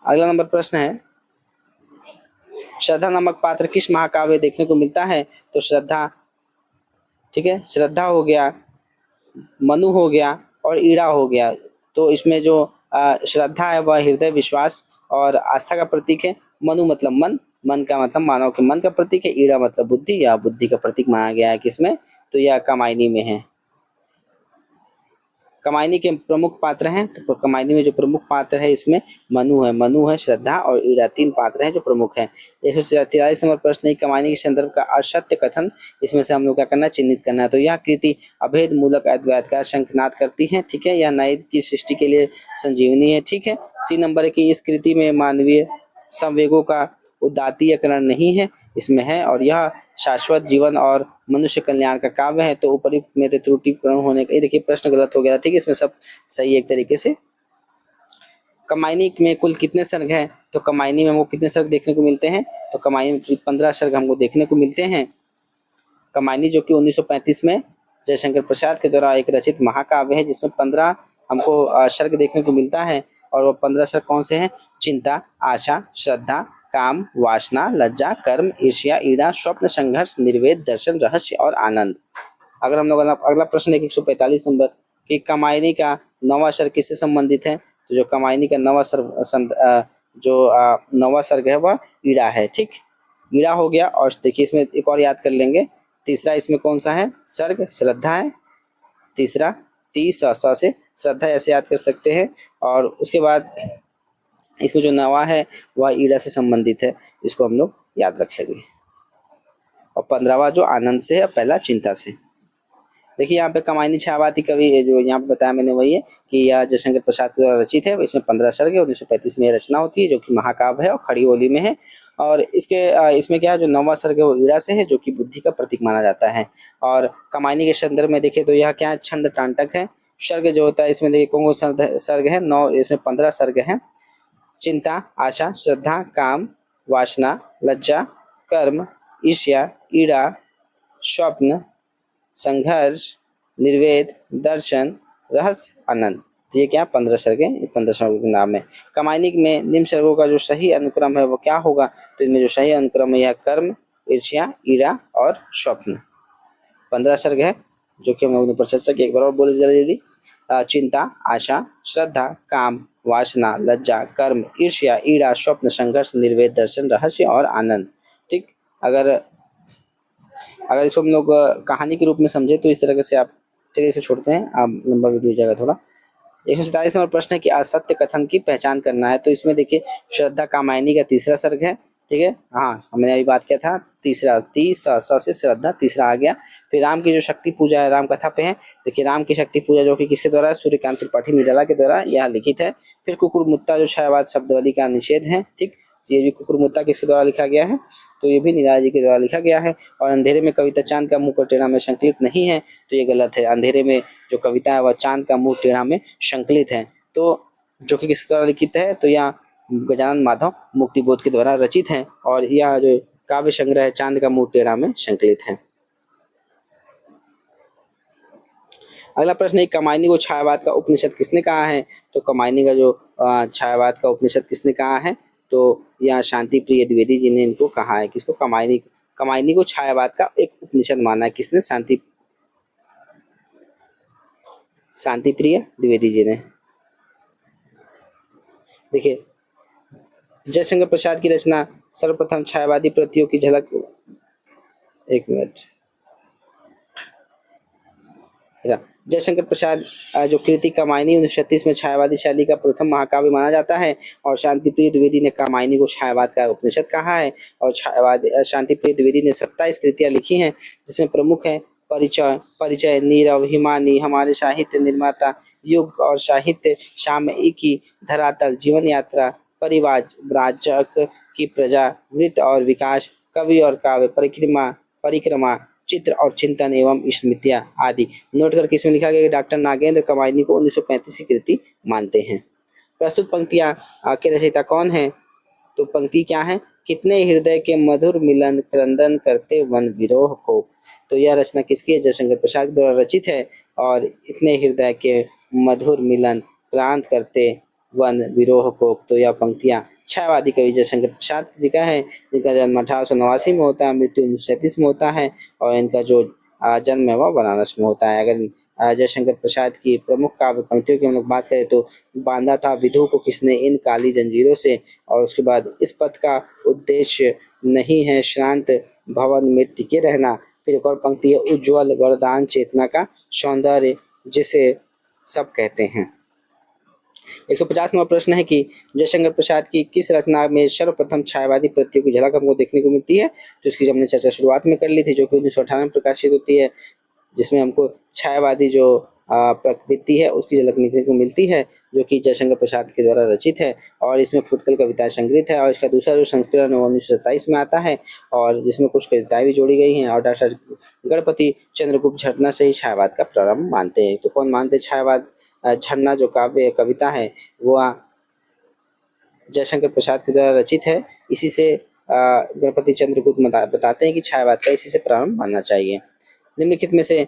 अगला नंबर प्रश्न है, श्रद्धा नामक पात्र किस महाकाव्य देखने को मिलता है, तो श्रद्धा, ठीक है, श्रद्धा हो गया, मनु हो गया और ईड़ा हो गया। तो इसमें जो श्रद्धा है वह हृदय, विश्वास और आस्था का प्रतीक है। मनु मतलब मन, मन का मतलब मानव के मन का प्रतीक है। ईड़ा मतलब बुद्धि या बुद्धि का प्रतीक माना गया है किसमें, तो यह कमायनी में है। कमायनी के प्रमुख पात्र हैं, तो कमायनी में जो प्रमुख पात्र है इसमें मनु है, श्रद्धा और ईड़ा, तीन पात्र हैं जो प्रमुख हैं। 143 नंबर प्रश्न है, कमायनी के संदर्भ का असत्य कथन इसमें से हम लोग क्या करना है, चिन्हित करना है। तो यह कृति अभेद मूलक अद्वैत का शंखनाद करती है। ठीक है, यह नई की सृष्टि के लिए संजीवनी है। ठीक है, सी नंबर है कि इस कृति में मानवीय संवेगों का उदात्तीयकरण नहीं है, इसमें है। और यह शाश्वत जीवन और मनुष्य कल्याण का काव्य है। तो उपयुक्त में त्रुटिपूर्ण होने का, ये देखिए प्रश्न गलत हो गया, ठीक है, इसमें सब सही एक तरीके से। कमायनी में कुल कितने सर्ग हैं? तो कमायनी में हमको कितने सर्ग देखने को मिलते हैं? तो कमायनी में 15 सर्ग हमको देखने को मिलते हैं। कमायनी जो कि 1935 में जयशंकर प्रसाद के द्वारा एक रचित महाकाव्य है, जिसमें 15 हमको सर्ग देखने को मिलता है। और वो 15 सर्ग कौन से हैं? चिंता, आशा, श्रद्धा, काम, वासना, लज्जा, कर्म, ईर्ष्या, ईड़ा, स्वप्न, संघर्ष, निर्वेद, दर्शन, रहस्य और आनंद। अगर हम लोग अगला प्रश्न है 145 नंबर कि कमायनी का 9वां सर्ग किससे संबंधित है? तो जो कमायनी का 9वां सर्ग है वह ईड़ा है। ठीक, ईड़ा हो गया। और देखिए इसमें एक और याद कर लेंगे, तीसरा इसमें कौन सा है सर्ग? श्रद्धा है। तीसरा स से श्रद्धा ऐसे याद कर सकते हैं। और उसके बाद इसमें जो 9वां है वह ईड़ा से संबंधित है, इसको हम लोग याद रख लेंगे। और 15वां जो आनंद से है, पहला चिंता से। देखिए यहाँ पे कमायनी छायावादी कवि जो यहाँ पे बताया मैंने वही है कि यह जयशंकर प्रसाद के द्वारा रचित है। इसमें 15 सर्ग है। 1935 में यह रचना होती है जो कि महाकाव्य है और खड़ी बोली में है। और इसमें क्या है, जो 9वां सर्ग है वो ईड़ा से है, जो कि बुद्धि का प्रतीक माना जाता है। और कमायनी के संदर्भ में देखें तो यह क्या है, छंद टांटक है। सर्ग जो होता है इसमें देखिए कौन कौन सर्ग है? 9, इसमें 15 सर्ग है। चिंता, आशा, श्रद्धा, काम, वासना, लज्जा, कर्म, ईर्ष्या, ईड़ा, स्वप्न, संघर्ष, निर्वेद, दर्शन, रहस्य, आनंद। तो ये क्या 15 सर्ग है, 15 सर्गों के नाम है। कमायनी में निम्न सर्गों का जो सही अनुक्रम है वो क्या होगा? तो इनमें जो सही अनुक्रम है यह कर्म, ईर्ष्या, ईड़ा और स्वप्न। 15 सर्ग है जो कि हम लोगों ने पर चर्चा की। एक बार और बोले जल्दी। चिंता, आशा, श्रद्धा, काम, वासना, लज्जा, कर्म, ईर्ष्या, ईड़ा, स्वप्न, संघर्ष, निर्वेद, दर्शन, रहस्य और आनंद। ठीक, अगर इसको हम लोग कहानी के रूप में समझे तो इस तरह से आप, चलिए इसे छोड़ते हैं, आप लंबा वीडियो हो जाएगा थोड़ा। 147 नंबर प्रश्न है कि असत्य कथन की पहचान करना है। तो इसमें देखिए श्रद्धा कमायनी का तीसरा सर्ग है। ठीक है, हाँ हमने अभी बात किया था तीसरा, स से श्रद्धा तीसरा आ गया। फिर राम की जो शक्ति पूजा है, राम कथा पे है। देखिए राम की शक्ति पूजा जो कि किसके द्वारा? सूर्यकांत त्रिपाठी निराला के द्वारा यह लिखित है। फिर कुकुरमुत्ता जो छायावाद शब्दावली का निषेध है। ठीक, ये भी कुकुरमुत्ता किसके द्वारा लिखा गया है? तो ये भी निराला जी के द्वारा लिखा गया है। और अंधेरे में कविता चांद का मुंह टेढ़ा में संकलित नहीं है, तो ये गलत है। अंधेरे में जो कविता है वह चांद का मुंह टेढ़ा में संकलित है। तो जो कि किसके द्वारा लिखित है? तो यह गजानन माधव मुक्तिबोध के द्वारा रचित है। और यह जो काव्य संग्रह है चांद का मुंह टेढ़ा में संकलित है। अगला प्रश्न है कमायनी को छायावाद का उपनिषद किसने कहा है? तो कमायनी का जो छायावाद का उपनिषद किसने कहा है? तो यहाँ शांति प्रिय द्विवेदी जी ने इनको कहा है। किसको? कमायनी को छायावाद का एक उपनिषद माना है। किसने? शांति प्रिय द्विवेदी जी ने। देखिए जयशंकर प्रसाद की रचना सर्वप्रथम छायावादी प्रत्ययों की झलक, एक मिनट, जयशंकर प्रसाद जो कृति कमायनी 1936 में छायावादी शैली का प्रथम महाकाव्य माना जाता है। और शांति प्रिय द्विवेदी ने कमायनी को छायावाद का उपनिषद कहा है। और शांति प्रिय द्विवेदी ने 27 कृतियां लिखी हैं, जिसमें प्रमुख है परिचय, नीरव, हिमानी, हमारे साहित्य निर्माता, युग और साहित्य, सामयिकी, धरातल, जीवन यात्रा, परिव्राजक की प्रजा, वृत्त और विकास, कवि और काव्य, परिक्रमा, चित्र और चिंतन एवं स्मृतियां आदि। नोट करके इसमें लिखा गया कि डॉक्टर नागेंद्र कमायनी को 1935 की कृति मानते हैं। प्रस्तुत पंक्तियां के रचयिता कौन है? तो पंक्ति क्या है? कितने हृदय के मधुर मिलन क्रंदन करते वन विरोह को। तो यह रचना किसकी है? जयशंकर प्रसाद द्वारा रचित है। और इतने हृदय के मधुर मिलन क्रांत करते वन विरोह को, तो यह पंक्तियां छायावादी कवि जयशंकर प्रसाद जी का है, जिनका जन्म 1889 में होता है, मृत्यु 1937 में होता है। और इनका जो जन्म है वह बनारस में होता है। अगर जयशंकर प्रसाद की प्रमुख काव्य पंक्तियों की हम लोग बात करें तो बांधा था विधु को किसने इन काली जंजीरों से। और उसके बाद इस पथ का उद्देश्य नहीं है श्रांत भवन में टिके रहना। फिर एक और पंक्ति है उज्ज्वल वरदान चेतना का सौंदर्य जिसे सब कहते हैं। 150वां प्रश्न है कि जयशंकर प्रसाद की किस रचना में सर्वप्रथम छायावादी प्रत्ययों की झलक हमको देखने को मिलती है? तो इसकी हमने चर्चा शुरुआत में कर ली थी, जो कि 1918 में प्रकाशित होती है, जिसमें हमको छायावादी जो प्रवृत्ति है उसकी झलक देखने को मिलती है, जो कि जयशंकर प्रसाद के द्वारा रचित है। और इसमें फुटकल कविताएं संग्रहित है। और इसका दूसरा जो संस्करण है 1927 में आता है, और जिसमें कुछ कविताएं भी जोड़ी गई हैं। और डॉक्टर गणपति चंद्रगुप्त झरना से ही छायावाद का प्रारंभ मानते हैं। तो कौन मानते छायावाद? झरना जो काव्य कविता है वो जयशंकर प्रसाद के द्वारा रचित है। इसी से गणपति चंद्रगुप्त बताते हैं कि छायावाद का इसी से प्रारंभ मानना चाहिए। निम्नलिखित में से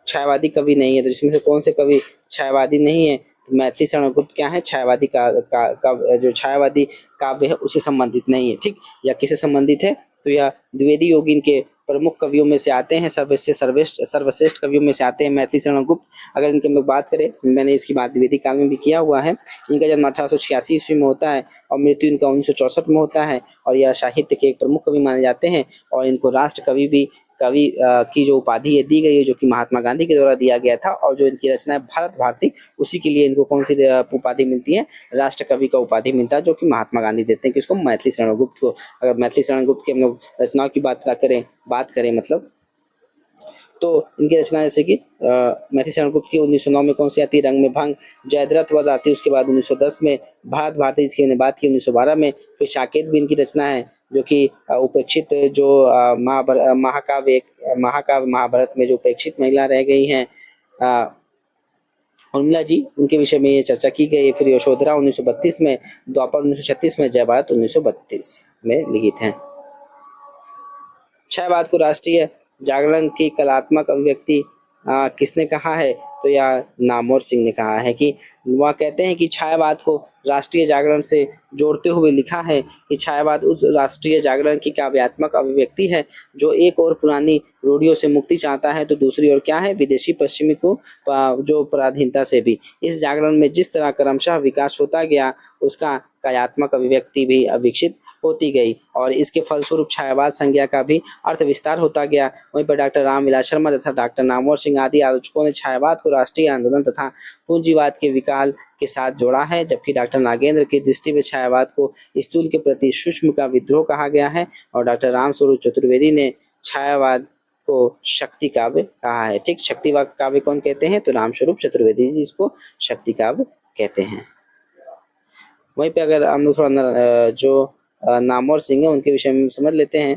छायावादी कवि नहीं है, तो इसमें से कौन से कवि छायावादी नहीं है? तो मैथिली शरण गुप्त क्या है? छायावादी का जो छायावादी काव्य है उससे संबंधित नहीं है, ठीक। या किससे संबंधित है? तो यह द्विवेदी योगिन के प्रमुख कवियों में से आते हैं, सर्वश्रेष्ठ कवियों में से आते हैं मैथिली शरण गुप्त। अगर इनकी हम लोग बात करें, मैंने इसकी बात द्विवेदी काल में भी किया हुआ है। इनका जन्म 1886 ईस्वी में होता है और मृत्यु इनका 1964 में होता है, और यह साहित्य के एक प्रमुख कवि माने जाते हैं। और इनको राष्ट्र कवि भी की जो उपाधि है दी गई है, जो कि महात्मा गांधी के द्वारा दिया गया था। और जो इनकी रचना है भारत भारती, उसी के लिए इनको कौन सी उपाधि मिलती है? राष्ट्र कवि का उपाधि मिलता है, जो कि महात्मा गांधी देते हैं किसको? मैथिली शरण गुप्त को। अगर मैथिली शरण गुप्त की हम लोग रचनाओं की बात करें मतलब, तो इनकी रचना जैसे कि मैथिली शरण गुप्त की 1909 में कौन सी आती है? रंग में भंग। जयद्रथ वध आती है उसके बाद 1910 में। भारत भारती जिसकी मैंने बात की 1912 में। फिर साकेत भी इनकी रचना है, जो कि उपेक्षित जो महाकाव्य महाभारत में जो उपेक्षित महिला रह गई हैं, उर्मिला जी, उनके विषय में ये चर्चा की गई है। फिर यशोधरा 1932 में, द्वापर 1936 में, जय भारत 1932 में लिखित हैं। छायावाद को राष्ट्रीय जागरण की कलात्मक अभिव्यक्ति किसने कहा है? तो यह नामवर सिंह ने कहा है कि वह कहते हैं कि छायावाद को राष्ट्रीय जागरण से जोड़ते हुए लिखा है कि छायावाद उस राष्ट्रीय जागरण की काव्यात्मक अभिव्यक्ति है जो एक और पुरानी रूढ़ियों से मुक्ति चाहता है, तो दूसरी ओर क्या है? विदेशी पश्चिमी को जो पराधीनता से भी। इस जागरण में जिस तरह क्रमशः विकास होता गया, उसका काव्यात्मक अभिव्यक्ति भी विकसित होती गई, और इसके फलस्वरूप छायावाद संज्ञा का भी अर्थ विस्तार होता गया। वहीं पर डॉक्टर रामविलास शर्मा तथा डॉक्टर नामवर सिंह आदि आलोचकों ने छायावाद को राष्ट्रीय आंदोलन तथा पूंजीवाद के विकाल के साथ जोड़ा है, जबकि डॉक्टर नागेंद्र की दृष्टि में छायावाद को स्थूल के प्रति सूक्ष्म का विद्रोह कहा गया है, और डॉक्टर रामस्वरूप चतुर्वेदी ने छायावाद को शक्ति काव्य कहा है, ठीक। शक्ति काव्य कौन कहते हैं? तो रामस्वरूप चतुर्वेदी जी इसको शक्ति काव्य कहते हैं। वहीं पे अगर हम लोग थोड़ा जो नामवर सिंह है उनके विषय में समझ लेते हैं,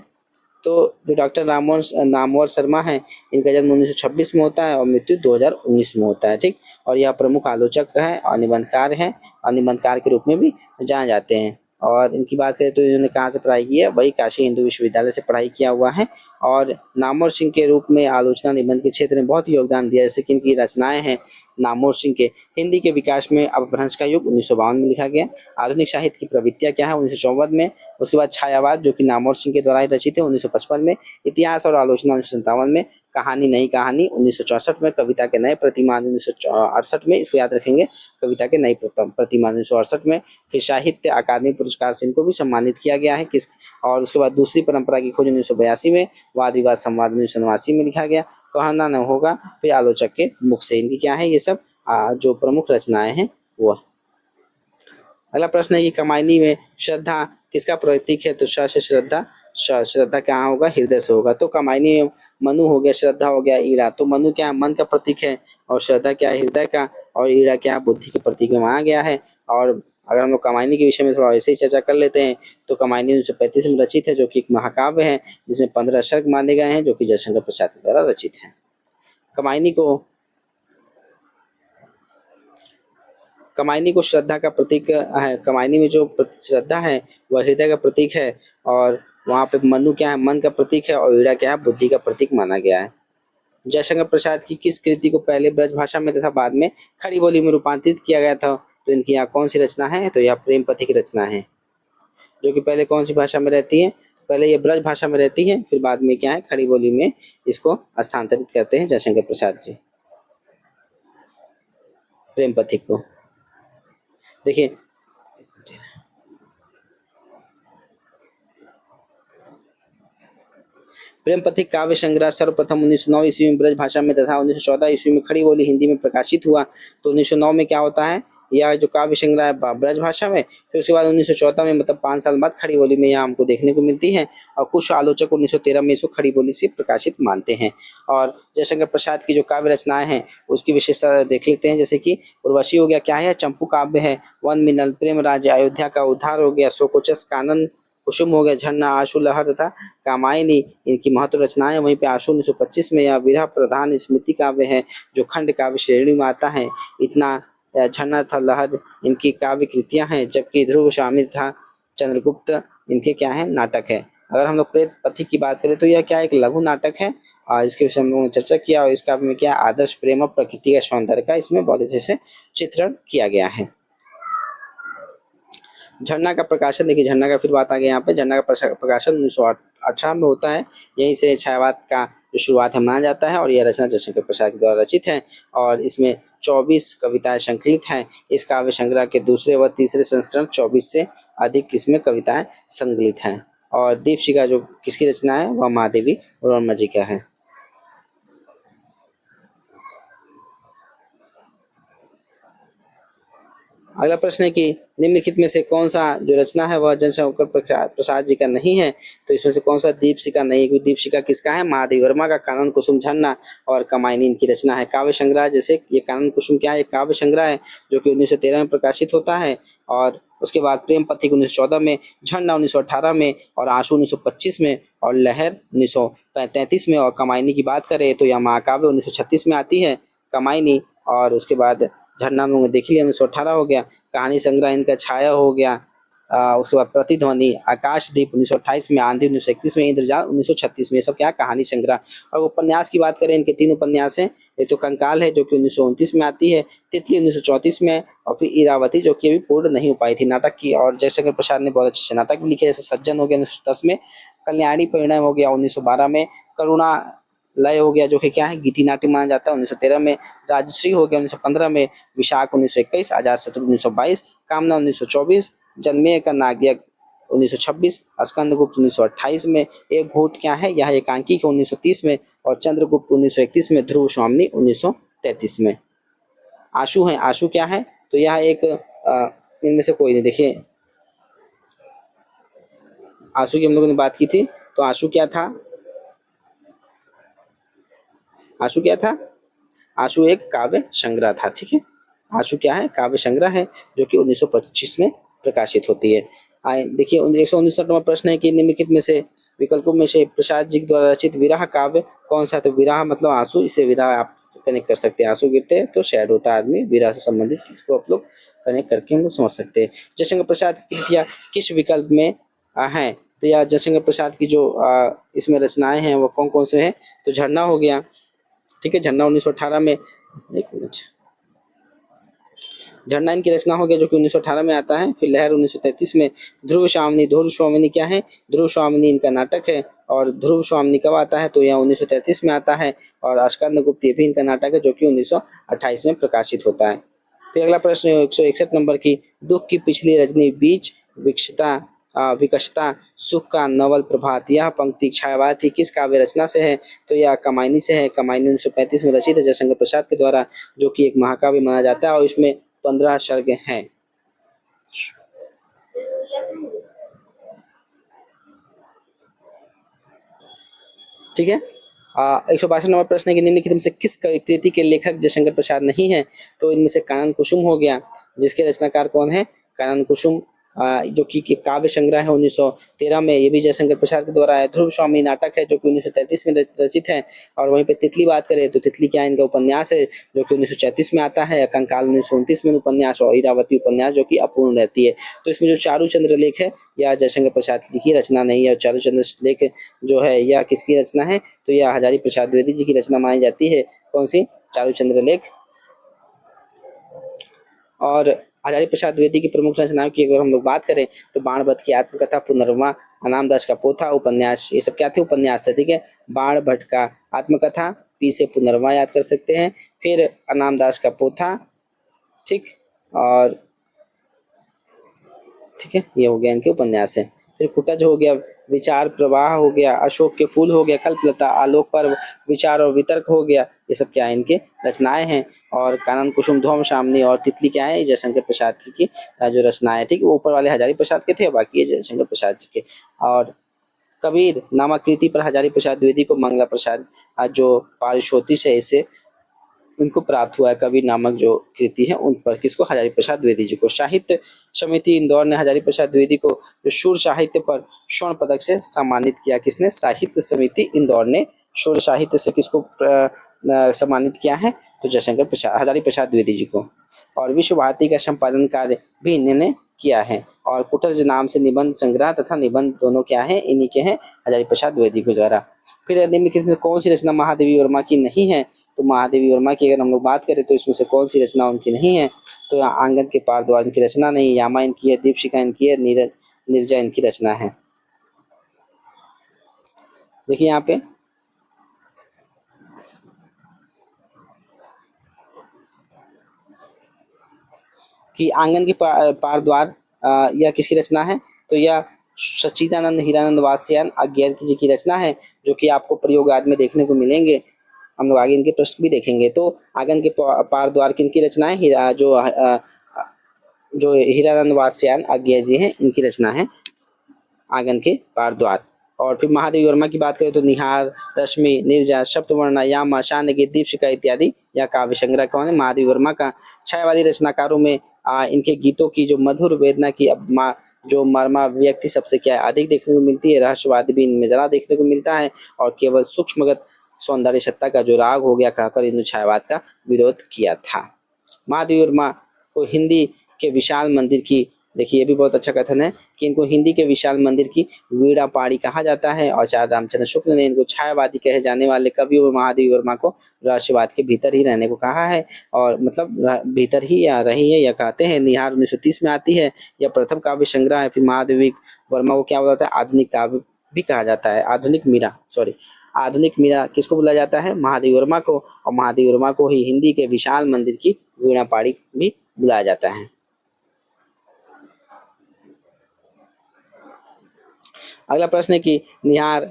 तो जो डॉक्टर नामवर शर्मा है, इनका जन्म 1926 में होता है और मृत्यु 2019 में होता है, ठीक। और यह प्रमुख आलोचक है और निबंधकार हैं, और निबंधकार के रूप में भी जाने जाते हैं। और इनकी बात करें तो इन्होंने कहाँ से पढ़ाई की है? वही काशी हिंदू विश्वविद्यालय से पढ़ाई किया हुआ है। और नामवर सिंह के रूप में आलोचना निबंध के क्षेत्र में बहुत ही योगदान दिया, जैसे कि इनकी रचनाएं हैं नामवर सिंह के। हिंदी के विकास में अपभ्रंश का युग 1952 में लिखा गया। आधुनिक साहित्य की प्रवृत्तियां क्या है? 1954 में। उसके बाद छायावाद जो कि नामवर सिंह के द्वारा रचित है 1955 में। इतिहास और आलोचना 1957 में। कहानी नई कहानी 1964 में। कविता के नए प्रतिमान 1968 में, इसको याद रखेंगे, कविता के नई प्रतिमान 1968 में। फिर साहित्य अकादमी पुरस्कार से इनको भी सम्मानित किया गया है और उसके बाद दूसरी परंपरा की खोज 1982 में। वाद विवाद संवाद 1989 में लिखा गया। कहना न होगा फिर आलोचक के मुख से। इनकी क्या है? ये सब जो प्रमुख रचनाएं हैं वो। अगला प्रश्न है कि कमायनी में श्रद्धा किसका प्रतीक है? तो श्रद्धा कहाँ होगा? हृदय से होगा। तो कमायनी में मनु हो गया, श्रद्धा हो गया, ईड़ा। तो मनु क्या है? मन का प्रतीक है, और श्रद्धा क्या है? हृदय का, और ईड़ा क्या है? बुद्धि के प्रतीक में माना गया है। और अगर हम लोग कमायनी के विषय में थोड़ा वैसे ही चर्चा कर लेते हैं, तो कमायनी 1935 में रचित है, जो कि एक महाकाव्य है जिसमें 15 सर्ग माने गए हैं, जो कि जयशंकर प्रसाद के द्वारा रचित है। कमायनी को श्रद्धा का प्रतीक है। कमायनी में जो श्रद्धा है वह हृदय का प्रतीक है, और वहाँ पे मनु क्या है? मन का प्रतीक है, और ईड़ा क्या है? बुद्धि का प्रतीक माना गया है। जयशंकर प्रसाद की किस कृति को पहले ब्रज भाषा में तथा बाद में खड़ी बोली में रूपांतरित किया गया था? तो इनकी यहाँ कौन सी रचना है? तो यह प्रेम पथी की रचना है, जो कि पहले कौन सी भाषा में रहती है? पहले ये ब्रज भाषा में रहती है, फिर बाद में क्या है? खड़ी बोली में इसको स्थानांतरित करते हैं जयशंकर प्रसाद जी प्रेम पथिक को। देखिए, प्रेम पथिक काव्य संग्रह सर्वप्रथम 1909 ईस्वी में ब्रज भाषा में तथा 1914 ईस्वी में खड़ी बोली हिंदी में प्रकाशित हुआ। तो 1909 में क्या होता है? यह जो काव्य संग्रह है ब्रज भाषा में, फिर उसके बाद 1914 में, मतलब 5 साल बाद खड़ी बोली में यह हमको देखने को मिलती है। और कुछ आलोचक 1913 में इसको खड़ी बोली से प्रकाशित मानते हैं। और जयशंकर प्रसाद की जो काव्य रचनाएं हैं उसकी विशेषता देख लेते हैं, जैसे कि उर्वशी हो गया, क्या है? चंपू काव्य है। वन मिनल, प्रेम राज्य, अयोध्या का उद्धार हो गया, शोकोचस कानन, कुसुम हो गया, झरना, आशु लहर तथा कामायनी इनकी महत्व रचनाएं। वहीं पे आशु 1925 में यह विरह प्रधान स्मृति काव्य है, जो खंड काव्य श्रेणी में आता है। इतना झरना तथा लहर इनकी काव्य कृतियां हैं, जबकि ध्रुव स्वामी तथा चंद्रगुप्त इनके क्या है, नाटक है। अगर हम लोग प्रेत पथिक की बात करें तो यह क्या एक लघु नाटक है और इसके विषय में हम लोगों ने चर्चा किया और इस काव्य में क्या आदर्श प्रेम और प्रकृति का सौंदर्य का इसमें बहुत अच्छे से चित्रण किया गया है। झरना का प्रकाशन देखिए, झरना का फिर बात आ गई यहाँ पे। झरना का प्रकाशन 1918 में होता है। यहीं से छायावाद का जो शुरुआत है माना जाता है और यह रचना जयशंकर प्रसाद के द्वारा रचित है और इसमें 24 कविताएं संकलित हैं। इस काव्य संग्रह के दूसरे व तीसरे संस्करण 24 से अधिक इसमें कविताएं संकलित हैं और दीपशिखा जो किसकी रचना है वह महादेवी वर्मा जी का है। अगला प्रश्न है कि निम्नलिखित में से कौन सा जो रचना है वह जयशंकर प्रसाद जी का नहीं है, तो इसमें से कौन सा दीपशिखा नहीं है, क्योंकि दीपशिखा किसका है, महादेवी वर्मा का। कानन कुसुम झरना और कमायनी इनकी रचना है। काव्य संग्रह जैसे ये कानन कुसुम क्या है, एक काव्य संग्रह है जो कि 1913 में प्रकाशित होता है और उसके बाद प्रेम पथिक 1914 में, झरना 1918 में और आंसू 1925 में और लहर 1933 में। और कमायनी की बात करें तो यह महाकाव्य 1936 में आती है कमायनी। और उसके बाद झरना हम लोगों ने देख लिया 1918 हो गया। कहानी संग्रह इनका छाया हो गया। उसके बाद प्रतिध्वनि, आकाशदीप 1928 में, आंधी 1931 में, इंद्रजाल 1936 में। ये सब क्या कहानी संग्रह। और उपन्यास की बात करें, इनके 3 उपन्यास हैं। एक तो कंकाल है जो कि 1929 में आती है, तितली 1934 में और फिर इरावती जो कि अभी पूर्ण नहीं हो पाई थी नाटक की। और जयशंकर प्रसाद ने बहुत अच्छे से नाटक भी लिखे, जैसे सज्जन हो गया 1910 में, कल्याणी परिणय हो गया 1912 में, करुणा लय हो गया जो कि क्या है गीति नाट्य माना जाता है 1913 में, राजश्री हो गया 1915 में, विशाख 1921, अजातशत्रु 1922, कामना 1924, जन्मेय का नागयज्ञ 1926, स्कंदगुप्त 1928 में, एक घूट क्या है यह एकांकी के 1930 में और चंद्रगुप्त 1931 में, ध्रुव स्वामिनी 1933 में। आशु है, आशु क्या है तो यह एक इनमें से कोई नहीं। देखिए आशु की हम लोगों ने बात की थी, तो आशु क्या था, आशु क्या था, आशु एक काव्य संग्रह था। ठीक है, आशु क्या है, काव्य संग्रह है जो कि 1925 में प्रकाशित होती है। देखिए 169वां प्रश्न है कि निम्नलिखित में से विकल्पों में से प्रसाद जी द्वारा रचित विरह काव्य कौन सा है, तो विरह मतलब आंसू, इसे विरह आप कनेक्ट कर सकते हैं। आंसू गिरते हैं तो सैड होता है आदमी, विरह से संबंधित इसको आप लोग कनेक्ट करके हम लोग समझ सकते हैं। जयशंकर प्रसाद की कृतियां किस विकल्प में हैं, तो यह जयशंकर प्रसाद की जो इसमें रचनाएं हैं वो कौन कौन से हैं, तो झरना हो गया। ठीक है, झरना 1918 में, एक मिनट, झरना इनकी रचना हो गया जो कि 1918 में आता है। फिर लहर 1933 में, ध्रुव स्वामिनी, ध्रुव स्वामिनी क्या है, ध्रुव स्वामिनी इनका नाटक है और ध्रुव स्वामिनी कब आता है तो यह 1933 में आता है। और स्कंदगुप्त ये भी इनका नाटक है जो कि 1928 में प्रकाशित होता है। फिर अगला प्रश्न है 161 नंबर की, दुख की पिछली रजनी बीच विकसता सुख का नवल प्रभात, यह पंक्ति छायावाद की किस काव्य रचना से है, तो यह कमायनी से है। कमायनी 1935 में रचित है जयशंकर प्रसाद के द्वारा, जो कि एक महाकाव्य माना जाता है और इसमें 15 सर्ग हैं। ठीक है, 162 नंबर प्रश्न है कि निम्नलिखित में से किस कृति के लेखक जयशंकर प्रसाद नहीं है, तो इनमें से कानन कुसुम हो गया, जिसके रचनाकार कौन है, कानन कुसुम जो कि काव्य संग्रह है 1913 में, ये भी जयशंकर प्रसाद के द्वारा है। ध्रुव स्वामी नाटक है जो कि 1933 में रचित है। और वहीं पे तितली बात करें तो तितली क्या इनका उपन्यास है जो कि 1934 में आता है। कंकाल 1929 में उपन्यास और इरावती उपन्यास जो कि अपूर्ण रहती है। तो इसमें जो चारुचंद्र लेख है यह जयशंकर प्रसाद जी की रचना नहीं है। और चारुचंद्र लेख जो है यह किसकी रचना है, तो यह हजारी प्रसाद द्विवेदी जी की रचना मानी जाती है। कौन सी, चारुचंद्र लेख। और हजारी प्रसाद द्विवेदी की प्रमुख रचनाओं की अगर हम लोग बात करें तो बाणभट्ट की आत्मकथा, पुनर्वा, अनामदास का पोथा, उपन्यास, ये सब क्या थे, उपन्यास थे। ठीक है, बाणभट्ट का आत्मकथा, पी से पुनर्वा याद कर सकते हैं, फिर अनामदास का पोथा, ठीक, और ठीक है ये हो गया इनके उपन्यास है। फिर कुटज हो गया, विचार प्रवाह हो गया, अशोक के फूल हो गया, कल्पलता, आलोक पर्व, विचार और वितर्क हो गया, ये सब क्या है इनके रचनाएं हैं। और कानन कुसुम, ध्रुव स्वामिनी और तितली क्या है, जयशंकर प्रसाद जी की जो रचनाएं, ठीक, वो ऊपर वाले हजारी प्रसाद के थे, बाकी ये जयशंकर प्रसाद जी के। और कबीर नामक कृति पर हजारी प्रसाद द्विवेदी को मंगला प्रसाद जो पारितोषिक है इसे उनको प्राप्त हुआ है। कबीर नामक जो कृति है उन पर किसको, हजारी प्रसाद द्विवेदी जी को। साहित्य समिति इंदौर ने हजारी प्रसाद द्विवेदी को जो शूर साहित्य पर स्वर्ण पदक से सम्मानित किया, किसने, साहित्य समिति इंदौर ने शोध साहित्य से किसको सम्मानित किया है? तो जयशंकर प्रसाद, हजारी प्रसाद द्विवेदी जी को। और विश्व भारती का संपादन कार्य भी इन्होंने किया है। और कुटज नाम से निबंध संग्रह तथा निबंध दोनों क्या है? इन्हीं के हैं, हजारी प्रसाद द्विवेदी के द्वारा। फिर निम्नलिखित में कौन सी रचना महादेवी वर्मा की नहीं है? तो महादेवी वर्मा की अगर हम लोग बात करें तो इसमें से कौन सी रचना उनकी नहीं है? तो आंगन के पार द्वार इनकी रचना नहीं, यामा इनकी है, दीपशिखा इनकी है, निर्जा इनकी रचना है। देखिए यहाँ पे कि आंगन के पार द्वार यह किसकी रचना है? तो यह सच्चिदानंद हीरानंद वात्स्यायन अज्ञेय जी की रचना है, जो कि आपको प्रयोगाद में देखने को मिलेंगे। हम लोग आगे इनके प्रश्न भी देखेंगे। तो आंगन के पार द्वार किनकी रचना है? जो हीरानंद वात्स्यायन अज्ञेय जी हैं, इनकी रचना है आंगन के पार द्वार। और फिर महादेवी वर्मा की बात करें तो निहार, रश्मि, निर्जा, सप्तवर्णा, यामा, शांदगी, दीपशिखा इत्यादि यह काव्य संग्रह कौन है? महादेवी वर्मा का। छायावादी रचनाकारों में इनके गीतों की जो मधुर वेदना की जो मर्मा व्यक्ति सबसे क्या अधिक देखने को मिलती है, रहस्यवाद भी इनमें जरा देखने को मिलता है। और केवल सूक्ष्मगत सौंदर्य सत्ता का जो राग हो गया कहकर इन्होंने छायावाद का विरोध किया था। महादेवी वर्मा को हिंदी के विशाल मंदिर की, देखिए ये भी बहुत अच्छा कथन है कि इनको हिंदी के विशाल मंदिर की वीणा पाड़ी कहा जाता है। और आचार्य रामचंद्र शुक्ल ने इनको छायावादी कहे जाने वाले कवियों में महादेवी वर्मा को रहस्यवाद के भीतर ही रहने को कहा है। और मतलब भीतर ही या रही है, यह कहते हैं। निहार 1930 में आती है, यह प्रथम काव्य संग्रह है। फिर महादेवी वर्मा को क्या बोला जाता है? आधुनिक काव्य भी कहा जाता है। आधुनिक मीरा किसको बोला जाता है? महादेवी वर्मा को। और महादेवी वर्मा को ही हिंदी के विशाल मंदिर की वीणा पाड़ी भी बुलाया जाता है। अगला प्रश्न है कि निहार,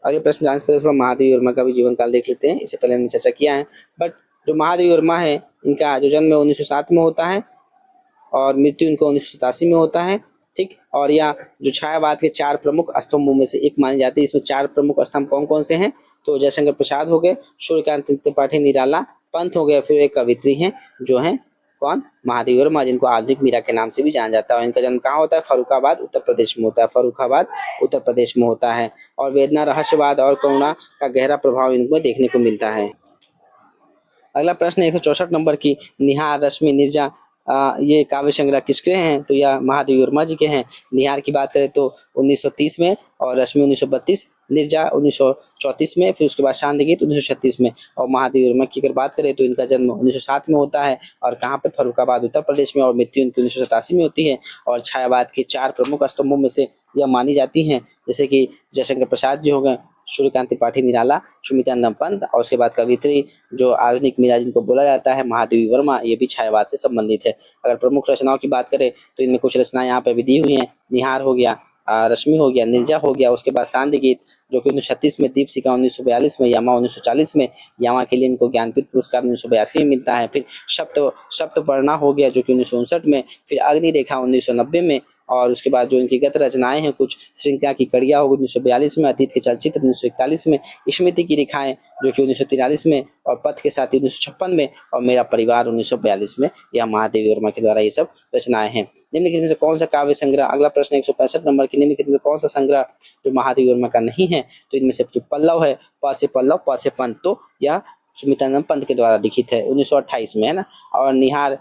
अगले प्रश्न जानने से पहले थोड़ा महादेवी वर्मा का भी जीवन काल देख लेते हैं। इससे पहले हमने चर्चा किया है, बट जो महादेवी वर्मा है इनका जो जन्म 1907 में होता है और मृत्यु इनको 1987 में होता है। ठीक, और यह जो छायावाद के 4 प्रमुख स्तंभों में से एक मानी जाती है। इसमें 4 प्रमुख स्तंभ कौन कौन से हैं? तो जयशंकर प्रसाद हो गए, सूर्यकांत त्रिपाठी निराला, पंत हो गए, फिर एक कवित्री हैं जो हैं कौन? महादेवी वर्मा, जिनको आधुनिक मीरा के नाम से भी जाना जाता है। और इनका जन्म कहाँ होता है? फर्रुखाबाद उत्तर प्रदेश में होता है। फर्रुखाबाद उत्तर प्रदेश में होता है। और वेदना, रहस्यवाद और करुणा का गहरा प्रभाव इनको देखने को मिलता है। अगला प्रश्न है 164 नंबर की, निहार, रश्मि, निर्जा ये काव्य संग्रह किसके हैं? तो यह महादेवी वर्मा जी के हैं। निहार की बात करें तो 1930 में, और रश्मि 1932, निर्जा 1934 में, फिर उसके बाद शांति गीत 1936 में। और महादेवी वर्मा की अगर बात करें तो इनका जन्म 1907 में होता है। और कहाँ पर? फर्रुखाबाद उत्तर प्रदेश में। और मृत्यु इनकी 1987 में होती है। और छायावाद के 4 प्रमुख स्तंभों में से यह मानी जाती हैं, जैसे कि जयशंकर प्रसाद जी हो गए, सूर्यकांत त्रिपाठी निराला, सुमित्रानंद पंत, और उसके बाद कवित्री जो आधुनिक मीरा जिनको बोला जाता है महादेवी वर्मा, ये भी छायावाद से संबंधित है। अगर प्रमुख रचनाओं की बात करें तो इनमें कुछ रचनाएं यहाँ पे भी दी हुई हैं। निहार हो गया, रश्मि हो गया, निर्जा हो गया, उसके बाद शांति गीत जो कि 1936 में, दीपशिखा 1942 में, यामा 1940 में, यामा के लिए इनको ज्ञानपीठ पुरस्कार 1982 में मिलता है। फिर सप्तपर्णा हो गया जो कि 1959 में, फिर अग्निरेखा 1990 में, और उसके बाद जो इनकी गत रचनाएं हैं कुछ, श्रृंखला की कड़िया हो गई 1942 में, अतीत के चलचित्र 1941 में, स्मृति की रेखाएं जो कि 1943 में, और पथ के साथी 1956 में, और मेरा परिवार 1942 में। यह महादेवी वर्मा के द्वारा ये सब रचनाएं हैं। निम्नलिखित में से कौन सा काव्य संग्रह, अगला प्रश्न 165 नंबर की, निम्नलिखित में कौन सा संग्रह जो महादेवी वर्मा का नहीं है? तो इनमें से जो पल्लव है, प से पल्लव, प से पंत, तो यह सुमित्रानंद पंत के द्वारा लिखित है 1928 में, है ना। और निहार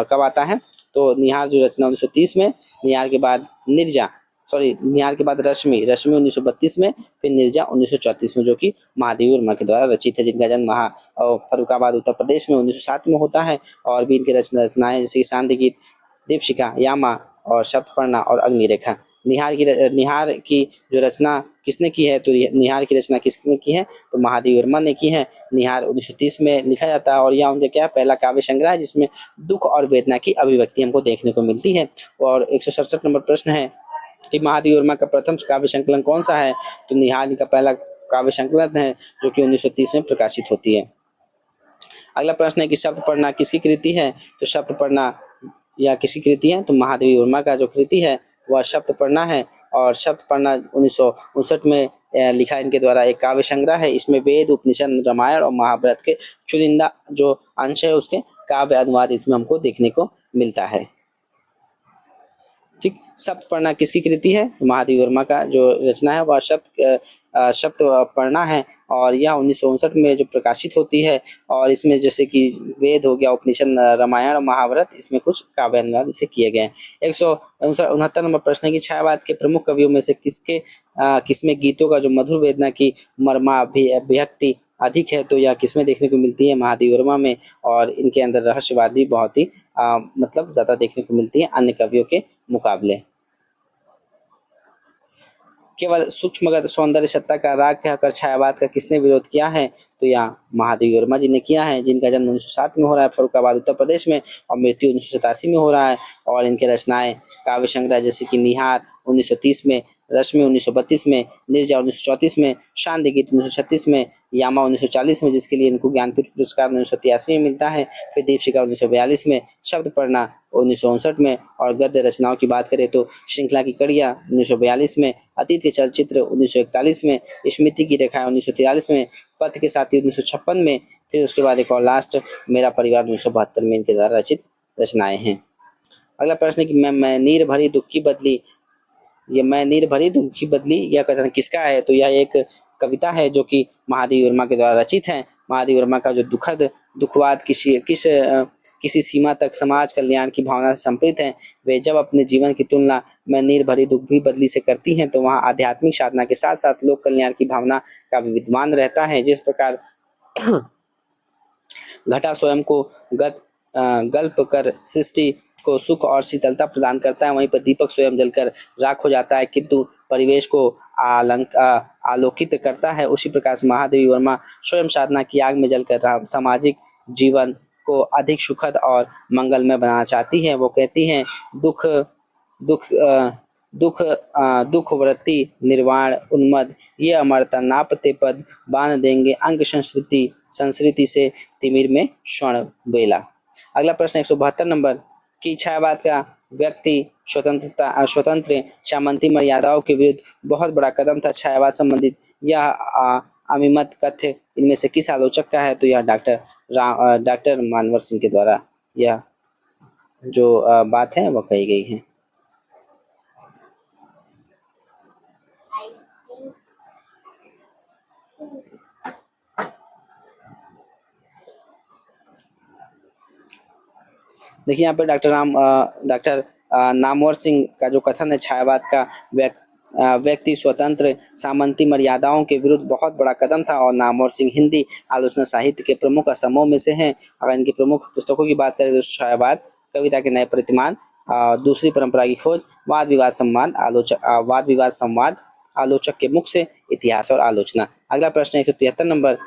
कब आता है? तो निहार जो रचना 1930 में, निहार के बाद निहार के बाद रश्मि 1932 में, फिर निर्जा 1934 में, जो कि महादेवी वर्मा के द्वारा रचित है, जिनका जन्म फर्रुखाबाद उत्तर प्रदेश में 1907 में होता है। और भी इनकी रचनाएं जैसे शांति गीत, दीपशिखा, यामा और सप्तपर्णा और अग्निरेखा। निहार की जो रचना किसने की है? तो निहार की रचना किसने की है? तो महादेवी वर्मा ने की है। निहार 1930 में लिखा जाता है, और यह उनका क्या पहला काव्य संग्रह है जिसमें दुख और वेदना की अभिव्यक्ति हमको देखने को मिलती है। और 167 नंबर प्रश्न है कि महादेवी वर्मा का प्रथम काव्य संकलन कौन सा है? तो निहार का पहला काव्य संकलन है जो कि 1930 में प्रकाशित होती है। अगला प्रश्न है कि शब्दपर्णा किसकी कृति है? तो शब्दपर्णा या किसकी कृति है? तो महादेवी वर्मा का जो कृति है वह शब्दपर्णा है। और शब्दपर्णा 1959 में लिखा इनके द्वारा एक काव्य संग्रह है। इसमें वेद, उपनिषद, रामायण और महाभारत के चुनिंदा जो अंश है उसके काव्य अनुवाद इसमें हमको देखने को मिलता है। ठीक, सप्तपर्णा किसकी कृति है? तो महादेवी वर्मा का जो रचना है वह शब्द पढ़ना है और यह 1959 में जो प्रकाशित होती है और इसमें जैसे कि वेद हो गया, उपनिषद, रामायण, महाभारत, इसमें कुछ काव्य अनुवाद इसे किए गए हैं। 169 नंबर प्रश्न है कि छायावाद के प्रमुख कवियों में से किसमें गीतों का जो मधुर वेदना की मर्माभिव्यक्ति अधिक है, तो यह किसमें देखने को मिलती है? महादेवी वर्मा में। और इनके अंदर रहस्यवाद भी बहुत ही मतलब ज्यादा देखने को मिलती है अन्य कवियों के मुकाबले। केवल सूक्ष्मगत सौंदर्य सत्ता का राग कहकर छायावाद का किसने विरोध किया है? तो यहाँ महादेवी वर्मा जी ने किया है, जिनका जन्म 1907 में हो रहा है फर्रुखाबाद उत्तर प्रदेश में और मृत्यु 1987 में हो रहा है। और इनके रचनाएं काव्य संग्रह जैसे कि निहार 1930 में, रश्मि 1932 में, निर्जा 1934 में, शांति गीत 1936 में, यामा 1940 में, जिसके लिए इनको ज्ञानपीठ पुरस्कार 1983 में मिलता है। फिर दीपशिखा 1942 में, शब्द पढ़ना 1959 में और गद्य रचनाओं की बात करें तो श्रृंखला की कड़ियाँ 1942 में, अतीत के चलचित्र 1941 में, स्मृति की रेखाएं 1943 में, पथ के साथी 1956 में, फिर उसके बाद एक और लास्ट मेरा परिवार 1972 में इनके द्वारा रचित रचनाएं हैं। अगला प्रश्न है कि मैं नीर भरी दुख की बदली, ये मैं नीर भरी दुख की बदली यह कथन किसका है? तो यह एक कविता है जो कि महादेवी वर्मा के द्वारा रचित है। महादेवी वर्मा का जो दुखवाद किसी सीमा तक समाज कल्याण की भावना से संप्रीत है। वे जब अपने जीवन की तुलना मैं नीर भरी दुख की बदली से करती हैं तो वहाँ आध्यात्मिक साधना के साथ साथ लोक कल्याण की भावना का भी विद्यमान रहता है। जिस प्रकार घटा स्वयं को गल्प कर सृष्टि को सुख और शीतलता प्रदान करता है, वहीं पर दीपक स्वयं जलकर राख हो जाता है किंतु परिवेश को आलोकित करता है। उसी प्रकार महादेवी वर्मा स्वयं साधना की आग में जलकर सामाजिक जीवन को अधिक सुखद और मंगलमय बनाना चाहती है। वो कहती हैं दुख दुख दुख वृत्ति निर्वाण उन्मद ये अमरता नापते पद बांध देंगे अंग संस्कृति से तिमिर में स्वर्ण बेला। अगला प्रश्न 172 नंबर कि छायावाद का व्यक्ति स्वतंत्र सामंती मर्यादाओं के विरुद्ध बहुत बड़ा कदम था। छायावाद संबंधित यह अमिमत कथ्य इनमें से किस आलोचक का है? तो यह डॉक्टर मानवर सिंह के द्वारा यह जो बात है वह कही गई है। देखिए यहाँ पर डॉक्टर नामवर सिंह का जो कथन है छायावाद का व्यक्ति स्वतंत्र सामंती मर्यादाओं के विरुद्ध बहुत बड़ा कदम था। और नामवर सिंह हिंदी आलोचना साहित्य के प्रमुख स्तंभों में से हैं। अगर इनकी प्रमुख पुस्तकों की बात करें तो छायावाद, कविता के नए प्रतिमान, दूसरी परंपरा की खोज, वाद विवाद संवाद, आलोचक के मुख से, इतिहास और आलोचना। अगला प्रश्न 173 नंबर